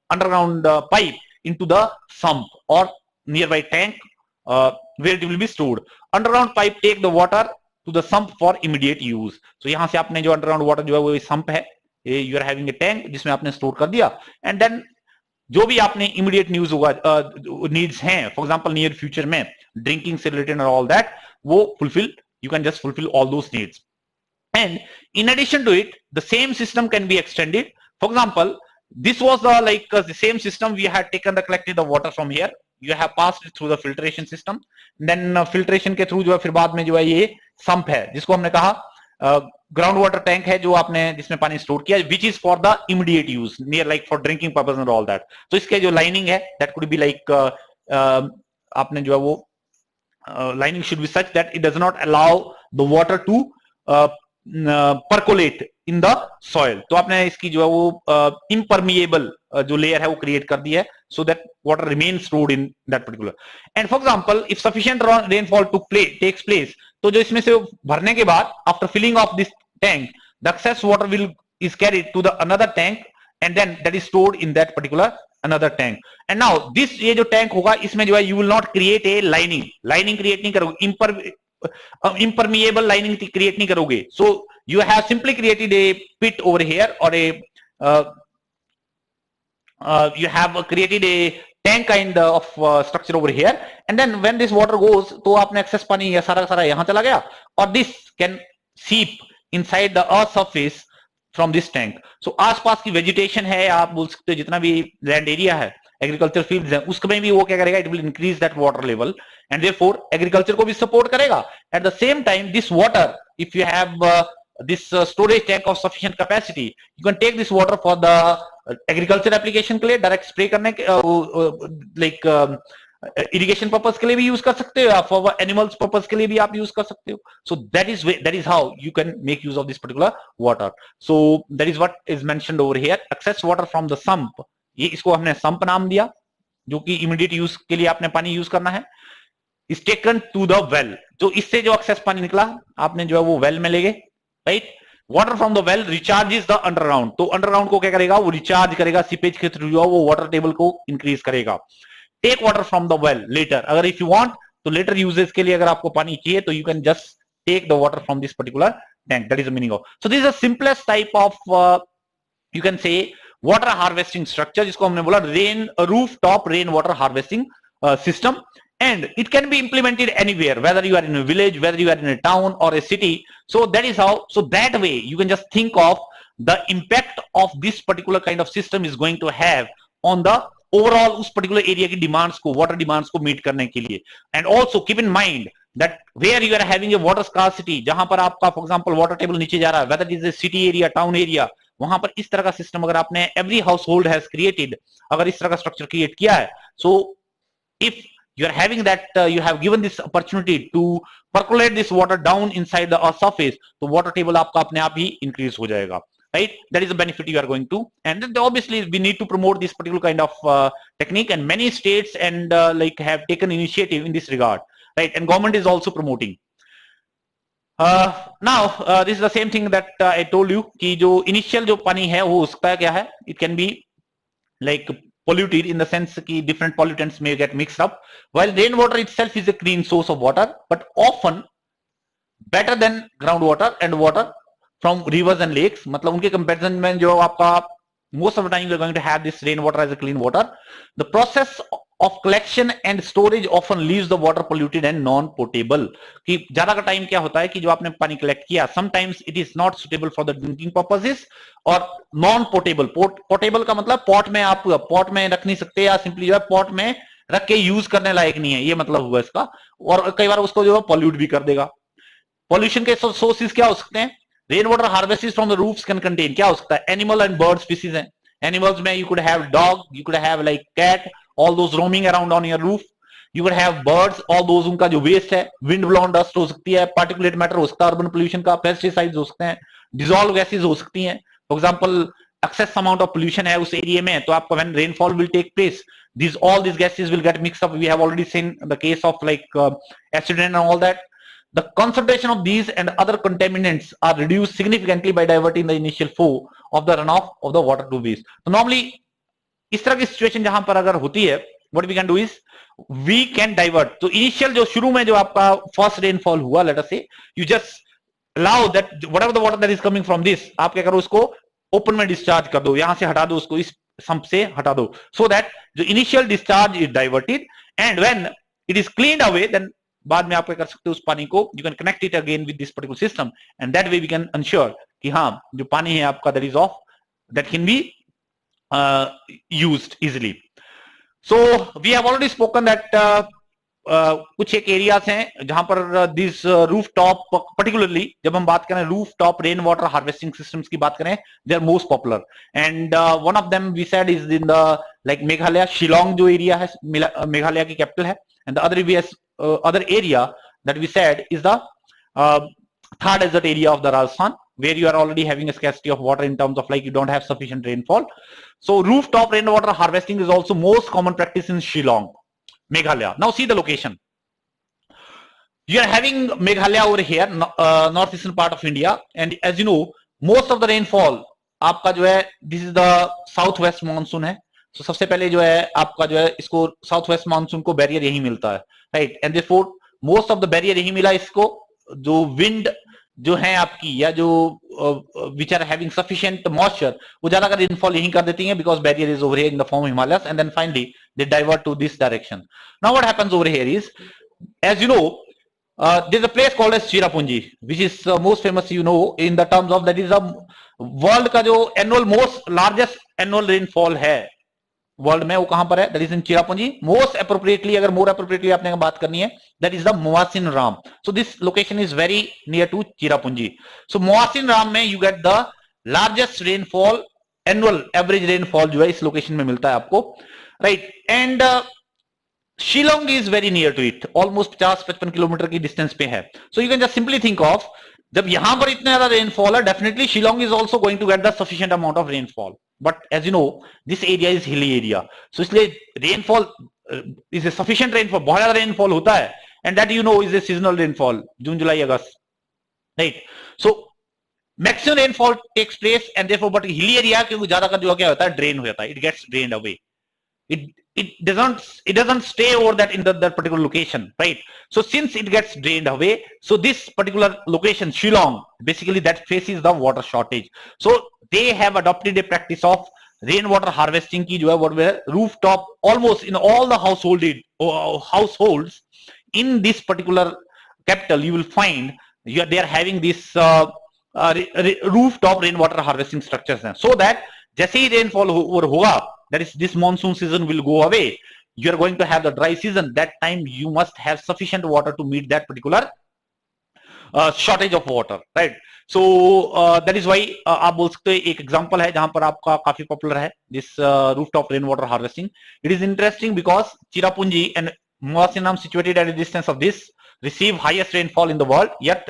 underground pipe into the sump or nearby tank where it will be stored. Underground pipe take the water to the sump for immediate use. So यहाँ से आपने जो underground water जो है वो sump है, you are having a tank जिसमें आपने store कर दिया, and then जो भी आपने इमीडिएट न्यूज होगा नीड्स हैं, फॉर एग्जांपल नियर फ्यूचर में ड्रिंकिंग से रिलेटेड और ऑल दैट, वो fulfil, you can just fulfil all those needs. And in addition to it the same system can be extended. For example this was the like the same system, we had taken the collected the water from here, you have passed it through the filtration system, then filtration के through जो है फिर बाद में जो है ये sump है जिसको हमने कहा ग्राउंड वाटर टैंक है जो आपने जिसमें पानी स्टोर किया, which is for the immediate use, near like for drinking purpose and all that. तो इसके जो लाइनिंग है दैट कुड बी लाइक, आपने जो है वो lining should be such that it does not allow the water to percolate in the soil. तो आपने इसकी जो है वो इम्परमिएबल जो लेयर है वो क्रिएट कर दी है, so that water remain stored in that particular. And for example if sufficient rainfall takes place, तो जो इसमें से भरने के बाद after filling of this tank the excess water will is carried to the another tank, and then that is stored in that particular another tank. And now this, ये जो tank होगा इसमें जो है you will not create a lining create नहीं करोगे, impermeable lining create नहीं करोगे. So you have simply created a pit over here और a you have created a tank kind of structure over here, and then when this water goes, तो आपने excess पानी या सारा सारा यहाँ चला गया, और this can seep inside the earth surface from this tank. So आसपास की vegetation है, आप बोल सकते हो जितना भी land area है, agriculture fields है, उसमें भी वो क्या करेगा, it will increase that water level, and therefore agriculture को भी support करेगा. At the same time, this water, if you have this storage tank of sufficient capacity, you can take this water for the agriculture application के लिए, direct spray करने के like irrigation purpose के लिए भी यूज कर सकते हो, फॉर एनिमल्स पर्पस के लिए भी आप यूज कर सकते हो. सो that is how you can make use of this particular water. So that is what is mentioned over here. Excess water from the sump, ये इसको हमने सम्प नाम दिया, जो कि इमीडिएट यूज के लिए आपने पानी यूज करना है, is taken to the well. जो इससे जो एक्सेस पानी निकला आपने जो है वो वेल में ले गए, right. Water from the well recharges the underground, तो अंडरग्राउंड को क्या करेगा, वो रिचार्ज करेगा, सीपेज के थ्रू जो वो वाटर टेबल को इंक्रीज करेगा. Take water from the well later, अगर इफ यू वांट तो लेटर यूजेस के लिए अगर आपको पानी चाहिए तो you can just take the water from this particular tank. That is the meaning of. So this is the simplest type of you can say water harvesting structure, जिसको हमने बोला roof top rain water harvesting system. And it can be implemented anywhere, whether you are in a village, whether you are in a town or a city. So that is how, so that way you can just think of the impact of this particular kind of system is going to have on the overall उस particular area की demands को, water demands को meet करने के लिए. And also keep in mind that where you are having a water scarcity, जहां पर आपका फॉर एग्जांपल वाटर टेबल नीचे जा रहा है, whether it is a city area, town area, वहां पर इस तरह का सिस्टम अगर आपने every household has created, अगर इस तरह का स्ट्रक्चर क्रिएट किया है, so if you are having that, you have given this opportunity to percolate this water down inside the surface, तो water table आपका अपने आप ही increase हो जाएगा, right? That is the benefit you are going to, and then obviously we need to promote this particular kind of technique, and many states and like have taken initiative in this regard, right? And government is also promoting. Now this is the same thing that I told you कि जो initial जो पानी है वो उसका क्या है, it can be like polluted in the sense कि different pollutants may get mixed up, while rainwater itself is a clean source of water, but often better than groundwater and water from rivers and lakes. मतलब उनके comparison में जो आपका most of the time you are going to have this rainwater as a clean water. The process of collection and storage often leaves the water polluted and non-potable. कि ज्यादा का time क्या होता है कि जो आपने पानी कलेक्ट किया, sometimes it is not suitable for the drinking purposes और non-potable. Potable का मतलब पॉट में आप पॉट में रख नहीं सकते, या सिंपली जो है पॉट में रख के यूज करने लायक नहीं है, ये मतलब हुआ इसका, और कई बार उसको जो है पॉल्यूट भी कर देगा. पॉल्यूशन के सोर्सेज क्या हो सकते हैं? Rainwater harvested from the roofs can contain, क्या हो सकता है? Animal and bird species हैं. Animals में you could have dog, you could have like cat, all those roaming around on your roof. You would have birds, all those उनका जो waste है, wind blown dust हो सकती है, particulate matter हो सकता है, urban pollution का, pesticides हो सकते हैं, dissolved gases हो सकती हैं. For example, excess amount of pollution है उस area में, तो आपका when rainfall will take place, all these gases will get mixed up. We have already seen the case of like acid rain and all that. The concentration of these and other contaminants are reduced significantly by diverting the initial flow of the runoff of the water to waste. So normally इस तरह की situation जहां पर अगर होती है, what we can do is we can divert. तो initial जो शुरू में जो आपका first rainfall हुआ, let us say, you just allow that whatever the water that is coming from this, आप क्या करो उसको open में discharge कर दो, यहां से हटा दो उसको, इस sump से हटा दो, so that the initial discharge is diverted, and when it is cleaned away, then बाद में आप क्या कर सकते हो उस पानी को, you can connect it again with this particular system, and that way we can ensure कि हाँ जो पानी है आपका that is off, that can be used easily. So we have already spoken that कुछ एक एरियाज हैं जहां पर दिस रूफटॉप, पर्टिकुलरली जब हम बात करें rooftop rain water harvesting systems की बात करें, they are most popular, and one of them we said is in the like Meghalaya, Shillong जो एरिया है मेघालय की कैपिटल है, and the other area that we said is the third desert area of the Rajasthan, where you are already having a scarcity of water in terms of like you don't have sufficient rainfall. So rooftop rainwater harvesting is also most common practice in Shillong, Meghalaya. Now see the location. You are having Meghalaya over here, northeastern part of India, and as you know, most of the rainfall आपका जो है, this is the southwest monsoon है. So सबसे पहले जो है आपका जो है इसको साउथ वेस्ट मानसून को बैरियर यही मिलता है, right, and therefore most of the barrier यही मिला इसको, जो विंड जो है आपकी या जो which are having sufficient moisture, वो ज्यादा रेनफॉल यही कर देती है, because barrier is over here in the form of Himalayas, and then finally they divert to this direction. Now what happens over here is, as you know, there is a place called as Cherrapunji, which is most famous, you know, in the terms of that is the world का जो annual most largest annual rainfall है world में, वो कहां पर है? That is in Cherrapunji. Most appropriately, अगर more appropriately आपने बात करनी है, that is the Mawsynram. So this location is very near to Cherrapunji. So Mawsynram में you get the largest rainfall, annual average rainfall जो है इस लोकेशन में मिलता है आपको, right, and Shillong is very near to it, almost 50-55 kilometre की distance पे है. So you can just simply think of, जब यहां पर इतना ज्यादा रेनफॉल है, definitely Shillong is also going to get the sufficient amount of rainfall. But as you know, this area is hilly area, so इसलिए rainfall is a sufficient rainfall, बहुत ज्यादा rainfall होता है, and that you know is a seasonal rainfall, June July August, right? So maximum rainfall takes place, and therefore but hilly area क्योंकि ज्यादा का जो क्या होता है, drain हो जाता है, it gets drained away, it doesn't stay over that in that particular location, right? So since it gets drained away, so this particular location Shillong basically that faces the water shortage, so they have adopted a practice of rainwater harvesting की जो है what were rooftop, almost in all the households in this particular capital you will find they are having this rooftop rainwater harvesting structures हैं, so that जैसे ही rainfall होगा, that is this monsoon season will go away, you are going to have the dry season, that time you must have sufficient water to meet that particular shortage of water, right? So that is why आप बोल सकते हैं एक example है जहां पर आपका काफी पॉपुलर है this rooftop rain water harvesting. It is interesting because Cherrapunji and Moasinam, situated at a distance of this, receive highest rainfall in the world, yet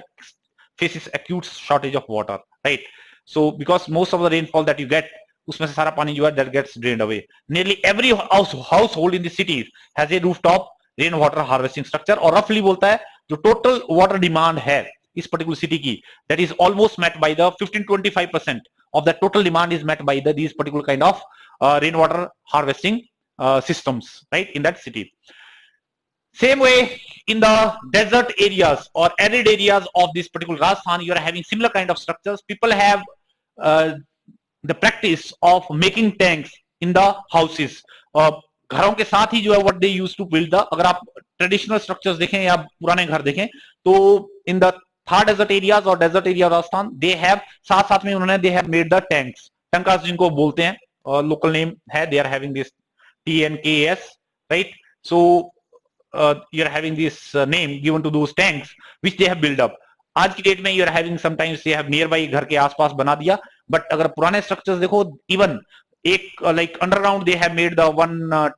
faces acute shortage of water, right? So because most of the rainfall that you get, उसमें से सारा पानी जो है that gets drained away. Nearly every household in the cities has a rooftop rain water harvesting structure, और रफली बोलता है जो टोटल वाटर डिमांड है इस पर्टिकुलर सिटी की, that is almost met by the 15-25% of the total demand is met by the this particular kind of rain water harvesting systems, right, in that city. Same way in the desert areas or arid areas of this particular Rajasthan, you are having similar kind of structures. People have the practice of making tanks in the houses. घरों के साथ ही जो है what they used to build the, अगर आप traditional structures देखें या पुराने घर देखें तो in the Thar desert areas और desert area Rajasthan, they have साथ साथ में उन्होंने they have made the tanks, tankas जिनको बोलते हैं, और लोकल नेम है, they are having this TNKS, right? So you are having this name given to those tanks which they have build up. आज की डेट में you are having sometimes they have nearby घर के आसपास बना दिया, but अगर पुराने स्ट्रक्चर्स देखो, इवन एक like underground they have made the one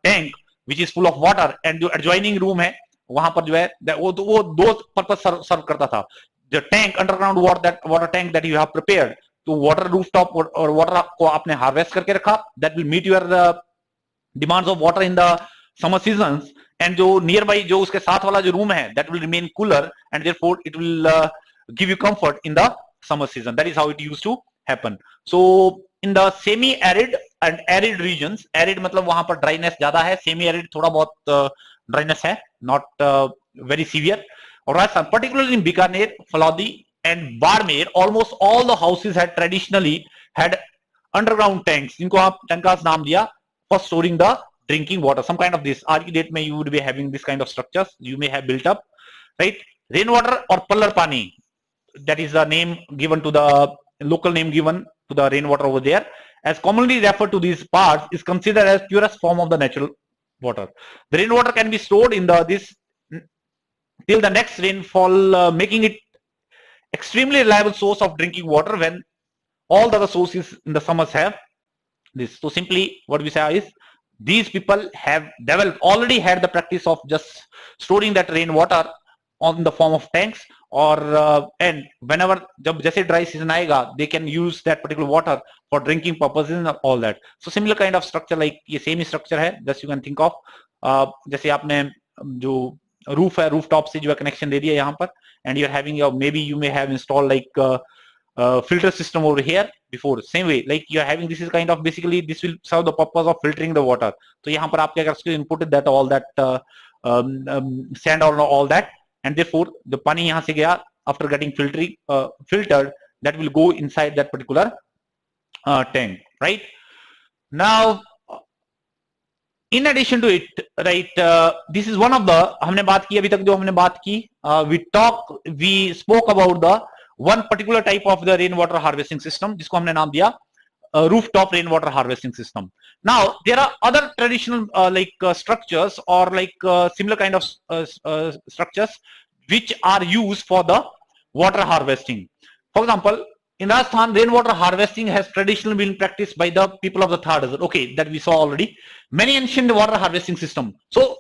tank which is full of water, and जो एडजॉइनिंग रूम है वहां पर जो है वो दो पर्पस सर्व करता था. The tank underground water tank that you have prepared to water rooftop, और वाटर को आपने हार्वेस्ट करके रखा, that will meet your demands of water in the summer seasons, and जो नियर बाई जो उसके साथ वाला जो रूम है that will remain cooler, and therefore it will give you comfort in the summer season. That is how it used to happen. So in the semi arid and arid regions, arid मतलब वहां पर dryness ज्यादा है, semi arid थोड़ा बहुत dryness है, not very severe. और Rajasthan particularly in Bikaner, Phalodi and Barmer, almost all the houses had traditionally had underground tanks, जिनको आप टंकास नाम दिया, for storing the drinking water, some kind of this. आज की डेट में you would be having this kind of structures you may have built up, right? Rainwater और parlour पानी, that is the name given to the local name given to the rainwater over there, as commonly referred to these parts, is considered as purest form of the natural water. The rainwater can be stored in this till the next rainfall, making it extremely reliable source of drinking water when all the other sources in the summers have this. So simply what we say is these people have already had the practice of just storing that rainwater on the form of tanks, or and whenever जब जैसे dry season आएगा they can use that particular water for drinking purposes and all that. So similar kind of structure, like ये same structure है, just you can think of जैसे आपने जो roof है, rooftop से जो है connection दे दिया यहाँ पर, and you are having your, maybe you may have installed like filter system over here before. Same way like you are having, this is kind of basically this will serve the purpose of filtering the water. तो यहाँ पर आप क्या कर सकते हो, inputted that all that sand or all that, and therefore the pani yahan se gaya after getting filtered, that will go inside that particular tank, right? Now in addition to it, right, this is one of the हमने बात की अभी तक जो हमने बात की, we spoke about the one particular type of the rainwater harvesting system जिसको हमने नाम दिया rooftop rainwater harvesting system. Now there are other traditional structures or similar kind of structures which are used for the water harvesting. For example, in Rajasthan, rainwater harvesting has traditionally been practiced by the people of the Thar Desert. Okay, that we saw already. Many ancient water harvesting system. So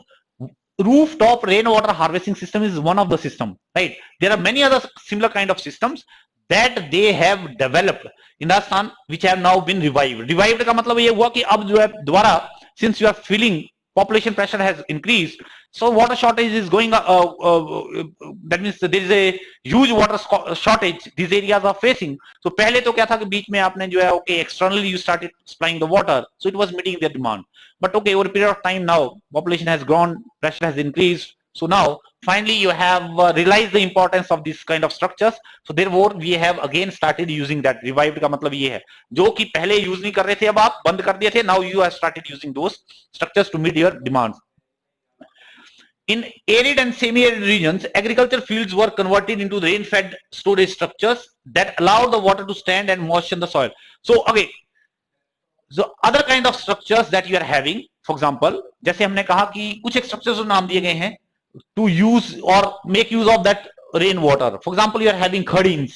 rooftop rainwater harvesting system is one of the system, right? There are many other similar kind of systems that they have developed in Rajasthan which have now been revived. Revived का मतलब ये हुआ कि अब जो है दोबारा, since you are feeling population pressure has increased, so water shortage is going that means there is a huge water shortage these areas are facing. So पहले तो क्या था कि बीच में आपने जो है okay externally you started supplying the water, so it was meeting their demand, but okay over a period of time now population has grown, pressure has increased, so now finally you have realized the importance of this kind of structures, so therefore we have again started using that. Revived का मतलब ये है जो कि पहले use नहीं कर रहे थे अब आप बंद कर दिए थे, now you have started using those structures to meet your demands. In arid and semi-arid regions, agriculture fields were converted into rain-fed storage structures that allowed the water to stand and moisten the soil. So okay, So other kind of structures that you are having, for example, जैसे हमने कहा कि कुछ एक structures को नाम दिए गए हैं to use or make use of that rain water. For example, you are having khadins,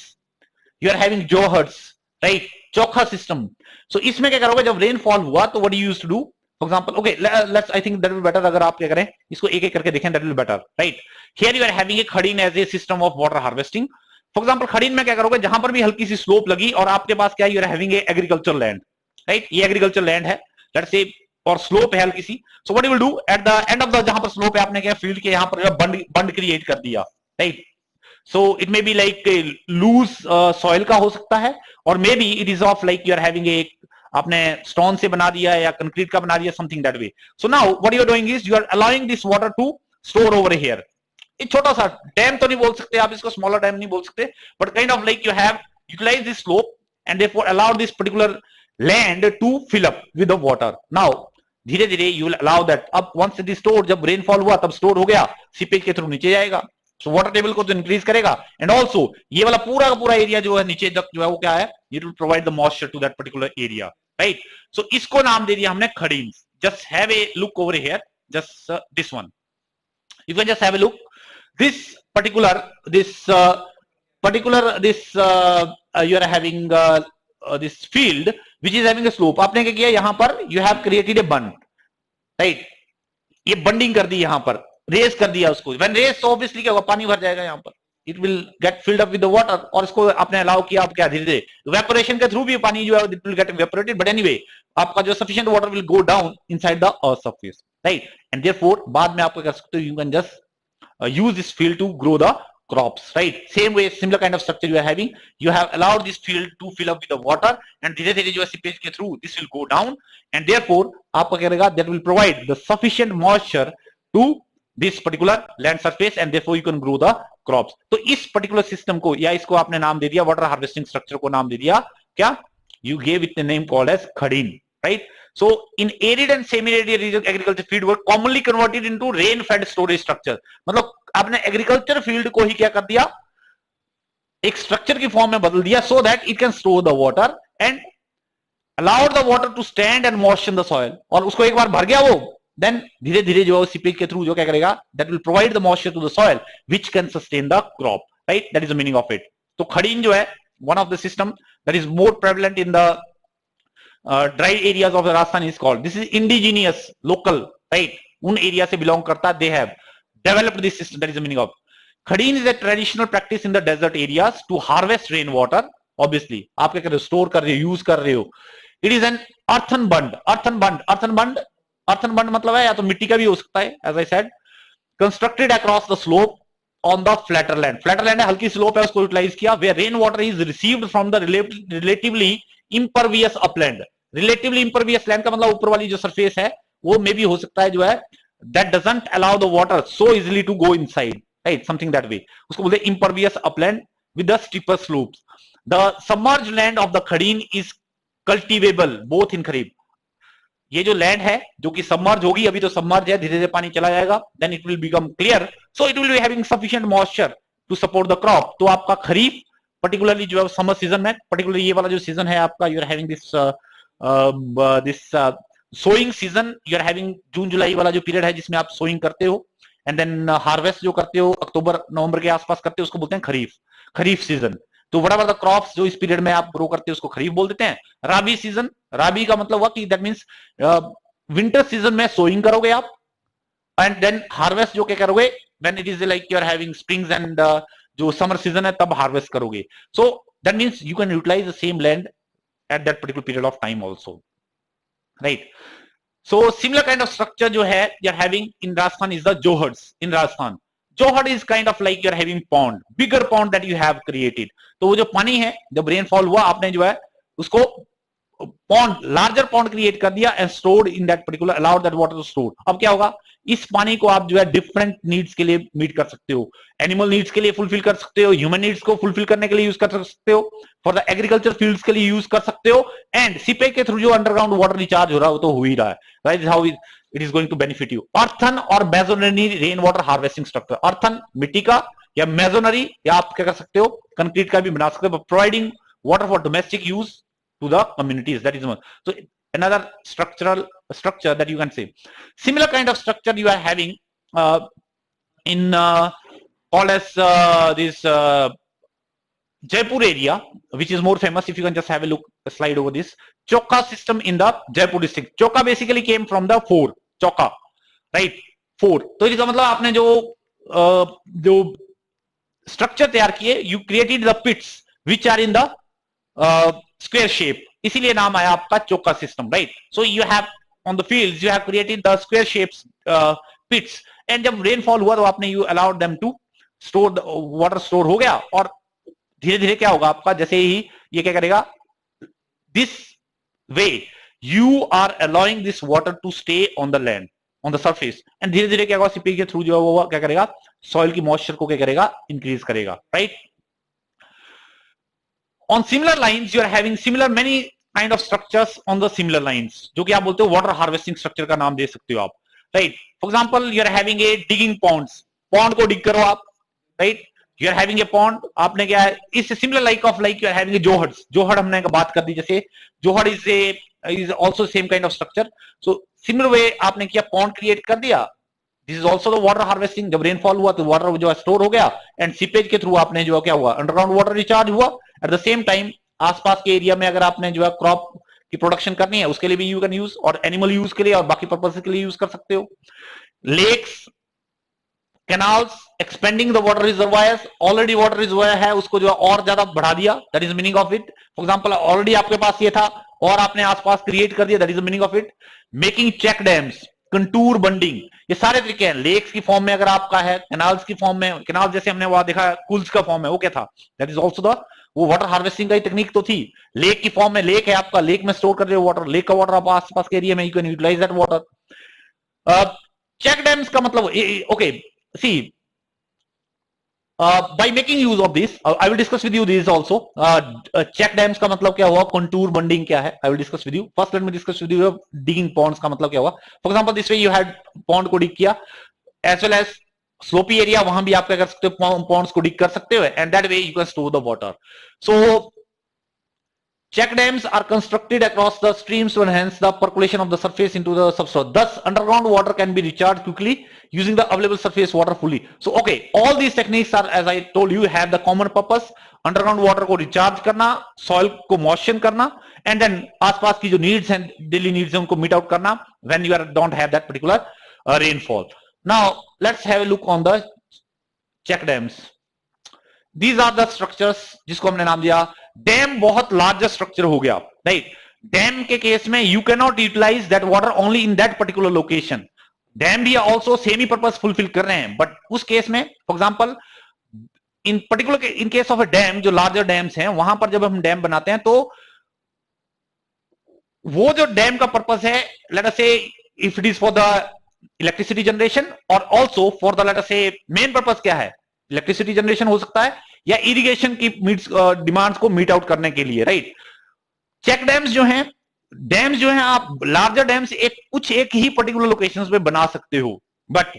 you are having johars, right? Chokha system. So इसमें क्या करोगे जब rainfall हुआ तो what do you used to do? For example, okay, let's I think that will be better अगर आप क्या करें इसको एक एक करके देखें, that will be better, right? Here you are having a khadin as a system of water harvesting. For example, खडीन में क्या करोगे जहां पर भी हल्की सी स्लोप लगी और आपके पास क्या you are having a agriculture land, right? ये एग्रीकल्चर लैंड है, लेट्स से, और स्लोप है हल्की सी. So what you will do at the end of the, जहां पर स्लोप है आपने क्या फील्ड के यहां पर बंड क्रिएट कर दिया, right? So it may be like loose soil का हो सकता है, और may be it is of like you are having a, आपने स्टोन से बना दिया या कंक्रीट का बना दिया, something that way. So now what you are doing is you are allowing this water to store over here. एक छोटा सा डैम तो नहीं बोल सकते आप इसको, स्मॉलर डैम नहीं बोल सकते, but kind of like you have utilise this slope and therefore allowed this particular land to fill up with the water. Now धीरे धीरे यू विल अलाउ दैट, अब वंस इट इज स्टोर्ड, जब rainfall हुआ तब store हो गया, seepage के through नीचे जाएगा, सो वाटर टेबल को तो इंक्रीज करेगा, एंड ऑल्सो ये वाला पूरा का पूरा एरिया जो है नीचे तक जो है वो क्या है, it will provide the moisture to that particular area, right? So इसको नाम दे दिया हमने khadins. Just have a look over here, just this one, you can just have a look. This particular you are having this field which is having a slope. आपने क्या किया यहां पर, you have created a bund, right? ये bunding कर दी, यहां पर race कर दिया उसको. When raised, so obviously क्या होगा, पानी भर जाएगा यहां पर, it will get filled up with the water. और इसको आपने अलाउ किया, आप क्या धीरे धीरे evaporation के थ्रू भी पानी जो है it will get evaporated, but anyway आपका जो sufficient water will go down inside the earth surface, right? And therefore बाद में आप क्या कर सकते हो, you can just use this field to grow the crops, right? Same way, similar kind of structure you are having, you have allowed this field to fill up with the water, and धीरे धीरे जो है seepage के through this will go down, and therefore आपका क्या रहेगा, that will provide the sufficient moisture to this particular land surface, and therefore you can grow the crops. तो इस particular system को, या इसको आपने नाम दे दिया, water harvesting structure को नाम दे दिया क्या, you gave it the name called as khadin, right? So in arid and semi-arid region, agriculture field were commonly converted into rain-fed storage structure. मतलब आपने एग्रीकल्चर फील्ड को ही क्या कर दिया, एक स्ट्रक्चर की फॉर्म में बदल दिया, so that it can store the water and allow the water to stand and moisten the soil. और उसको एक बार भर गया वो, then धीरे धीरे जो सीपेज के थ्रू जो क्या करेगा, that will provide the moisture to the soil which can sustain the crop, right? That is the meaning of it. तो खडीन जो है one of the system that is more prevalent in the dry areas of the Rajasthan is called, this is indigenous, local, right? उन area से belong करता, they have developed this system, that is the meaning of. Khadin is a traditional practice in the desert areas to harvest rainwater. Obviously आप क्या कर रहे हो, store कर रहे हो, यूज कर रहे हो. It is an earthen bund मतलब है या तो मिट्टी का भी हो सकता है, as I said, constructed across the slope on the flatter land. Flatter land है, हल्की स्लोप है, उसको यूटिलाइज किया, where rainwater is received from the relatively impervious upland. Relatively impervious land का मतलब ऊपर वाली जो सरफेस है वो मे भी हो सकता है जो है that doesn't allow the water so easily to go inside, right? Something that way, उसको बोलते हैं impervious upland with the steeper slopes. The submerged land of the khadin is cultivable both in kharif. ये जो land है जो कि submerge होगी, अभी तो सबमर्ज है, धीरे धीरे पानी चला जाएगा, then it will become clear, so it will be having sufficient moisture to support the crop. तो आपका खरीफ पर्टिकुलरली जो है समर सीजन में, पर्टिकुलरली ये वाला जो सीजन है आपका, you are having this sowing season, you are having June July वाला जो पीरियड है जिसमें आप सोइंग करते हो, एंड देन हार्वेस्ट जो करते हो अक्टूबर नवंबर के आसपास करते हो, उसको बोलते हैं खरीफ सीजन. तो व्हाटएवर द क्रॉप्स जो इस पीरियड में आप ग्रो करते हो उसको खरीफ बोल देते हैं. राबी सीजन, राबी का मतलब हुआ कि दैट मींस विंटर सीजन में सोइंग करोगे आप, एंड देन हार्वेस्ट जो क्या करोगे when it is like you are having springs and जो समर सीजन है तब हार्वेस्ट करोगे. So that means you can utilise the same land at that particular period of time also, right? So similar kind of structure जो है you are having in Rajasthan is the johars. In Rajasthan johar is kind of like you are having pond, bigger pond that you have created. तो वो जो पानी है जब rainfall हुआ आपने जो है उसको पॉन्ड, लार्जर पॉन्ड क्रिएट कर दिया and stored in that particular, allowed that water to store. अब क्या होगा, इस पानी को आप जो है डिफरेंट नीड्स के लिए मीट कर सकते हो, एनिमल नीड्स के लिए फुलफिल कर सकते हो, ह्यूमन नीड्स को फुलफिल करने के लिए यूज कर सकते हो, फॉर द एग्रीकल्चर फील्ड्स के लिए यूज कर सकते हो, एंड सीपेज के थ्रू जो अंडरग्राउंड वाटर रिचार्ज हो रहा है वो तो हो ही रहा है, right? How it is going to benefit you. Earthen और masonry rain water harvesting structure. Earthen मिट्टी का, या मेसोनरी या आप क्या कर सकते हो कंक्रीट का भी बना सकते हो, providing water for domestic use to the communities, that is one. So another structure that you can say. Similar kind of structure you are having in called as this Jaipur area, which is more famous. If you can just have a look, a slide over this Chokka system in the Jaipur district. Chokka basically came from the four, Chokka, right? Four. तो इसका मतलब आपने जो structure तैयार किए, you created the pits which are in the square shape, इसीलिए नाम आया आपका Chokka system, right? So you have on the fields you have created the square shapes pits, and जब रेनफॉल हुआ तो आपने you allowed them to store, water store हो गया, और धीरे धीरे क्या होगा आपका, जैसे ही ये क्या करेगा, this way you are allowing this water to stay on the land, on the surface, and धीरे धीरे क्या होगा, सीपेज के थ्रू जो है वो क्या करेगा, सॉइल की मॉइस्चर को क्या करेगा, इंक्रीज करेगा, right? On similar lines you are having similar many kind of structures on the similar lines, जो कि आप बोलते हो वाटर हार्वेस्टिंग स्ट्रक्चर का नाम दे सकते हो आप, right? For example you are having a digging ponds, pond को डिग करो आप, right? You are having a pond, आपने क्या है, इससे similar like of like you are having a johads, johad हमने बात कर दी, जैसे johad is also same kind of structure, so similar way आपने किया, पॉन्ड क्रिएट कर दिया, this is also the water harvesting, जब रेनफॉल हुआ तो वाटर जो है स्टोर हो गया, एंड सीपेज के थ्रू आपने जो क्या हुआ, अंडरग्राउंड वाटर रिचार्ज हुआ, एट द सेम टाइम आसपास के एरिया में अगर आपने जो है क्रॉप की प्रोडक्शन करनी है उसके लिए भी यू कैन यूज, और एनिमल यूज के लिए और बाकी पर्पस के लिए यूज कर सकते हो। Lakes, canals, expanding the water reservoirs, already water reservoir है उसको जो है और ज्यादा बढ़ा दिया, that is meaning of it. For example already आपके पास ये था और आपने आसपास क्रिएट कर दिया, that is the meaning of it. Making check dams, contour bunding, ये सारे तरीके हैं। लेक्स की फॉर्म में अगर आपका है, कैनाल्स की फॉर्म में, कैनाल जैसे हमने वहां देखा कूल्स का फॉर्म है, वो क्या था, दैट इज ऑल्सो द, वो वाटर हार्वेस्टिंग का ही टेक्निक तो थी। लेक की फॉर्म में, लेक है आपका, लेक में स्टोर कर रहे हो वाटर, लेक का वाटर आप आसपास के एरिया में you can utilise that water. Check dams का मतलब, okay see, by making use of this, I will discuss with you this also. Check dams का मतलब क्या हुआ, contour bunding क्या है, I will discuss with you. First let me discuss with you digging ponds का मतलब क्या हुआ। For example, this way you had pond को dig किया, as well as slopy area, वहां भी आप क्या कर सकते हो, ponds को dig कर सकते हो, and that way you can store the water. So check dams are constructed across the streams to enhance the percolation of the surface into the subsoil. Thus, underground water can be recharged quickly using the available surface water fully. So, okay, all these techniques are, as I told you, have the common purpose. Underground water को recharge करना, soil को moisten करना, and then आसपास की जो needs and daily needs हैं उनको meet out करना when you don't have that particular rainfall. Now, let's have a look on the check dams. These are the structures जिसको हमने नाम दिया डैम। बहुत लार्जर स्ट्रक्चर हो गया, राइट? डैम के केस में you can not utilise that water only in that particular location. Dam भी ऑल्सो सेम ही पर्पस फुलफिल कर रहे हैं, बट उस केस में for example in particular in case of a dam, जो लार्जर डैम्स हैं वहां पर जब हम डैम बनाते हैं तो वो जो डैम का पर्पस है, let us say if it is for the electricity generation और also for the, let us say main purpose क्या है, इलेक्ट्रिसिटी जनरेशन हो सकता है या इरिगेशन की डिमांड्स को मीट आउट करने के लिए, राइट? चेक डैम्स जो हैं, डैम्स जो हैं, आप लार्जर डैम्स कुछ एक ही पर्टिकुलर लोकेशंस पे बना सकते हो, but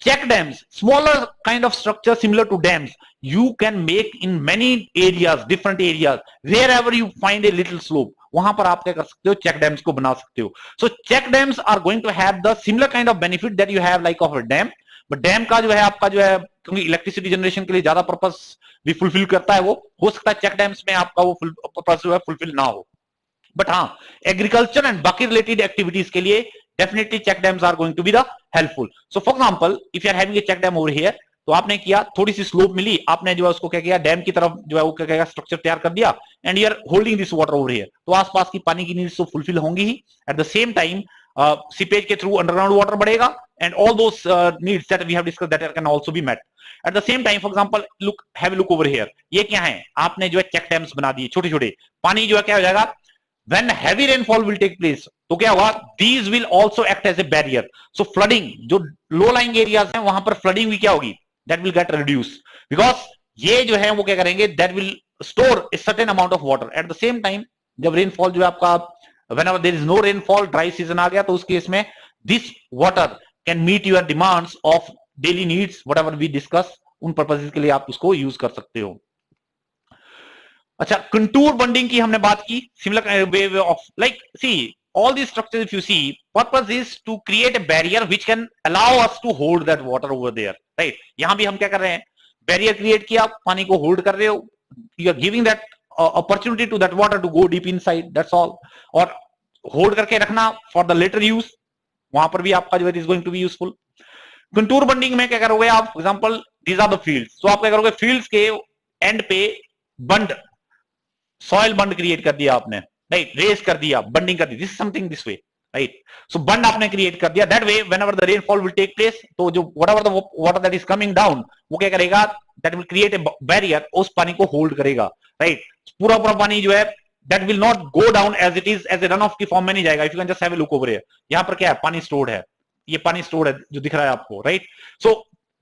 check dams, smaller kind of structure similar to dams, you can make in many areas, different areas, wherever you find a little slope, वहां पर आप क्या कर सकते हो, चेक डैम्स को बना सकते हो। So check dams are going to have the similar kind of benefit that you have like of a dam, but dam का जो है आपका जो है, क्योंकि इलेक्ट्रिसिटी जनरेशन के लिए ज्यादा पर्पस भी फुलफिल करता है, वो हो सकता है चेक डैम्स में आपका वो पर्पस जो है फुलफिल ना हो, बट हाँ एग्रीकल्चर एंड बाकी रिलेटेड एक्टिविटीज के लिए definitely check dams are going to be the helpful. So for example if you are having a check dam over here, तो आपने किया, थोड़ी सी स्लोप मिली, आपने जो है उसको क्या किया, डैम की तरफ जो है वो क्या किया, स्ट्रक्चर तैयार कर दिया, and you are holding this water over here, तो आसपास की पानी की नीड्स तो फुलफिल होंगी ही, at the same time seepage के थ्रू अंडरग्राउंड वाटर बढ़ेगा, and all those needs that we have discussed that can also be met at the same time. For example, look, have a look over here, ये क्या है, आपने जो है check dams बना दिए छोटे छोटे, पानी जो है क्या हो जाएगा, when heavy rainfall will take place, तो क्या होगा, these will also act as a barrier, so flooding, जो low lying areas हैं वहां पर flooding भी क्या होगी, that will get reduced, because ये जो है वो क्या करेंगे, that will store a certain amount of water. At the same time, जब रेनफॉल जो है आपका, whenever there is no rainfall, dry season आ गया, तो उस केस में this water can meet your demands of daily needs, whatever we discuss, उन purposes के लिए आप उसको यूज कर सकते हो। अच्छा, कंटूर बंडिंग की हमने बात की, similar way of like see all these structures, if you see, purpose is to create a barrier which can allow us to hold that water over there, right? यहां भी हम क्या कर रहे हैं, बैरियर क्रिएट किया, पानी को होल्ड कर रहे हो, you are giving that opportunity to that water to go deep inside, that's all. और होल्ड करके रखना for the later use, वहां पर भी आपका जो है is going to be useful. Contour bunding में क्या करोगे आप, for example these are the fields, तो आप क्या करोगे, फील्ड्स के एंड पे बंड, सॉइल बंड क्रिएट कर दिया आपने, राइट, रेस कर दिया, बंडिंग कर दी, this is something this way, right. So bund आपने क्रिएट कर दिया, that way whenever the rainfall will take place, तो जो whatever the water that is coming down, वो क्या करेगा, that will create a barrier, उस पानी को होल्ड करेगा, राइट. पूरा पूरा पानी जो है that will not go down as it is, as a runoff की फॉर्म में नहीं जाएगा. If you can just have a look over here, यहां पर क्या है, पानी स्टोर्ड है, ये पानी स्टोर्ड है जो दिख रहा है आपको, right. So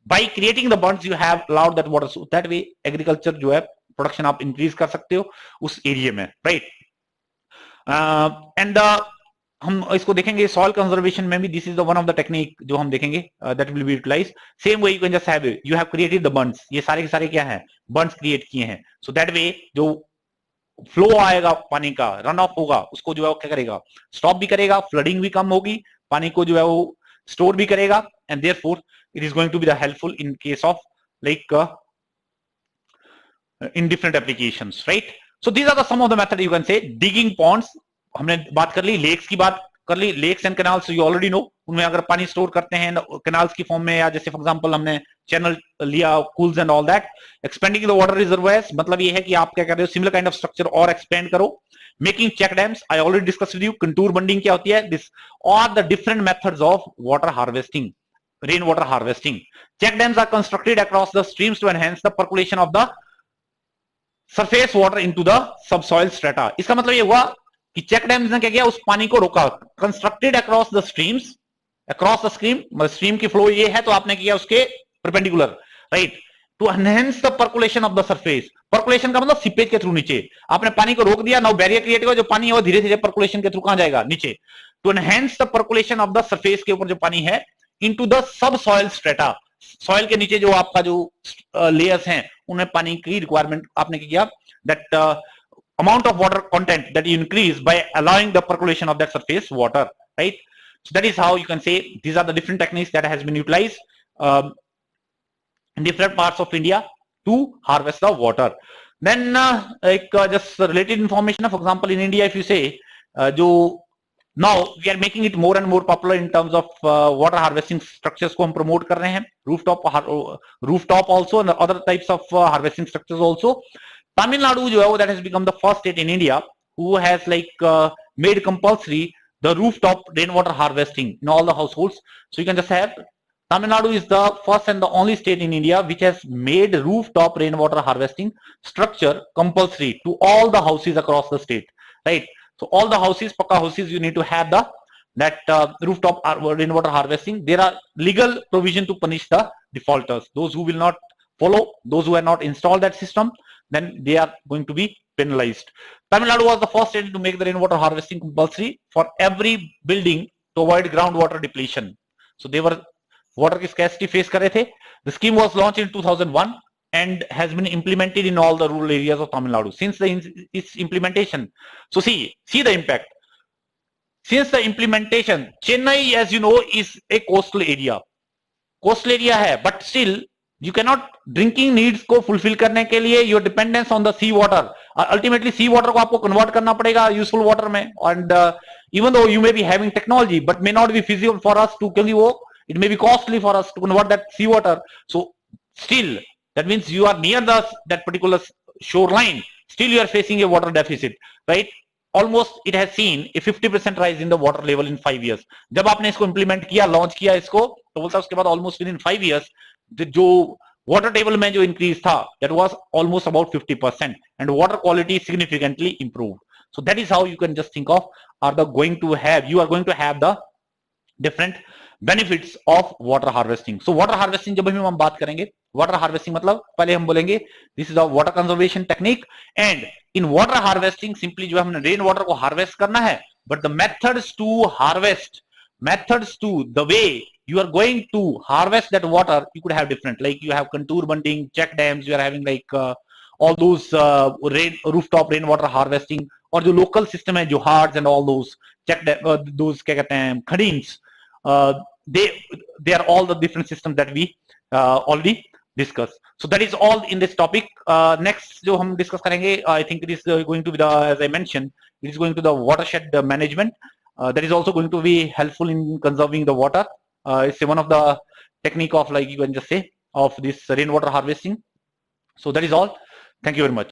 by creating the बंड्स you have allowed that water, so that way agriculture जो है प्रोडक्शन आप इंक्रीज कर सकते हो उस एरिया में, राइट. एंड हम इसको देखेंगे सॉइल कंजर्वेशन में भी, this is the one of the technique जो हम देखेंगे, that will be utilise. Same way you can just have, you have created the bunds, ये सारे के सारे क्या है, बंड्स क्रिएट किए हैं. सो दैट वे जो फ्लो आएगा पानी का, रन ऑफ होगा, उसको जो है क्या करेगा, स्टॉप भी करेगा, फ्लडिंग भी कम होगी, पानी को जो है वो स्टोर भी करेगा, and therefore it is going to be the helpful in case of like in different applications, right? So these are the some of the method you can say. Digging ponds, हमने बात कर ली, lakes की बात कर ली, lakes and canals you already know, उनमें अगर पानी स्टोर करते हैं कैनाल्स की फॉर्म में, या जैसे फॉर एग्जांपल हमने चैनल लिया, kuls and all that. Expanding the water reservoirs, मतलब ये है कि आप क्या कर रहे हो, सिमिलर काइंड ऑफ स्ट्रक्चर और एक्सपेंड करो. Making check dams, I already discuss with you. Contour bunding क्या होती है, this are the different methods of water harvesting, rain water harvesting. Check dams are constructed across the streams to enhance the percolation of the surface water into the subsoil strata. इसका मतलब ये हुआ कि check dams ने क्या किया, उस पानी को रोका. Constructed across the streams, across the stream, मतलब स्ट्रीम की फ्लो ये है तो आपने किया उसके perpendicular, right, to enhance the percolation of the surface. Percolation का मतलब सीपेज के थ्रू नीचे आपने पानी को रोक दिया, नाउ बैरियर क्रिएट हुआ, जो पानी है वो धीरे धीरे पर्कुलेशन के थ्रू कहां जाएगा, नीचे. To enhance the percolation of the surface के ऊपर जो पानी है, into the subsoil strata, soil के नीचे जो आपका जो लेयर्स हैं उनमें पानी की रिक्वायरमेंट आपने किया, that amount of water content that you increase by allowing the percolation of that surface water, right? So that is how you can say these are the different techniques that has been utilized in different parts of India to harvest the water. Then just related information, for example in India if you say जो now we are making it more and more popular in terms of water harvesting structures को हम promote कर रहे हैं, rooftop also and other types of harvesting structures also. Tamil Nadu जो है वो that has become the first state in India who has like made compulsory the rooftop rainwater harvesting in all the households. So you can just have, Tamil Nadu is the first and the only state in India which has made rooftop rainwater harvesting structure compulsory to all the houses across the state, right? So all the houses, pakka houses, you need to have that rooftop rainwater harvesting. There are legal provision to punish the defaulters, those who will not follow, those who have not installed that system, then they are going to be penalized. Tamil Nadu was the first state to make the rainwater harvesting compulsory for every building to avoid groundwater depletion. So they were water की scarcity face कर रहे थे. The scheme was launched in 2001 and has been implemented in all the rural areas of Tamil Nadu since its implementation. So see the impact. Since the implementation, Chennai, as you know, is a coastal area. Coastal area है, but still you cannot drinking needs को fulfill करने के लिए your dependence on the sea water. Ultimately sea water को आपको convert करना पड़ेगा useful water में, and even though you may be having technology but may not be feasible for us to, क्योंकि वो it may be costly for us to convert that sea water. So still that means you are near that particular shoreline, still you are facing a water deficit, right? Almost it has seen a 50% rise in the water level in 5 years. जब आपने इसको implement किया, launch किया इसको, तो बोलता उसके बाद almost within 5 years जो water table में जो increase था, that was almost about 50%, and water quality significantly improved. So that is how you can just think of, you are going to have the different benefits of water harvesting. So water harvesting जब हम बात करेंगे, water harvesting मतलब पहले हम बोलेंगे this is a water conservation technique, and in water harvesting simply जो हमने rain water को harvest करना है, but the methods to harvest, the way you are going to harvest that water, you could have different, like you have contour bunding, check dams, you are having like all those rooftop rainwater harvesting, और जो local system है, जो hards and all those those क्या कहते हैं खड़ीन्स, they are all the different systems that we already discussed. So that is all in this topic. Next जो हम discuss करेंगे, I think it is going to be the, as I mentioned, it is going to the watershed management. That is also going to be helpful in conserving the water. It's one of the technique of, like you can just say, of this rainwater harvesting. So that is all. Thank you very much.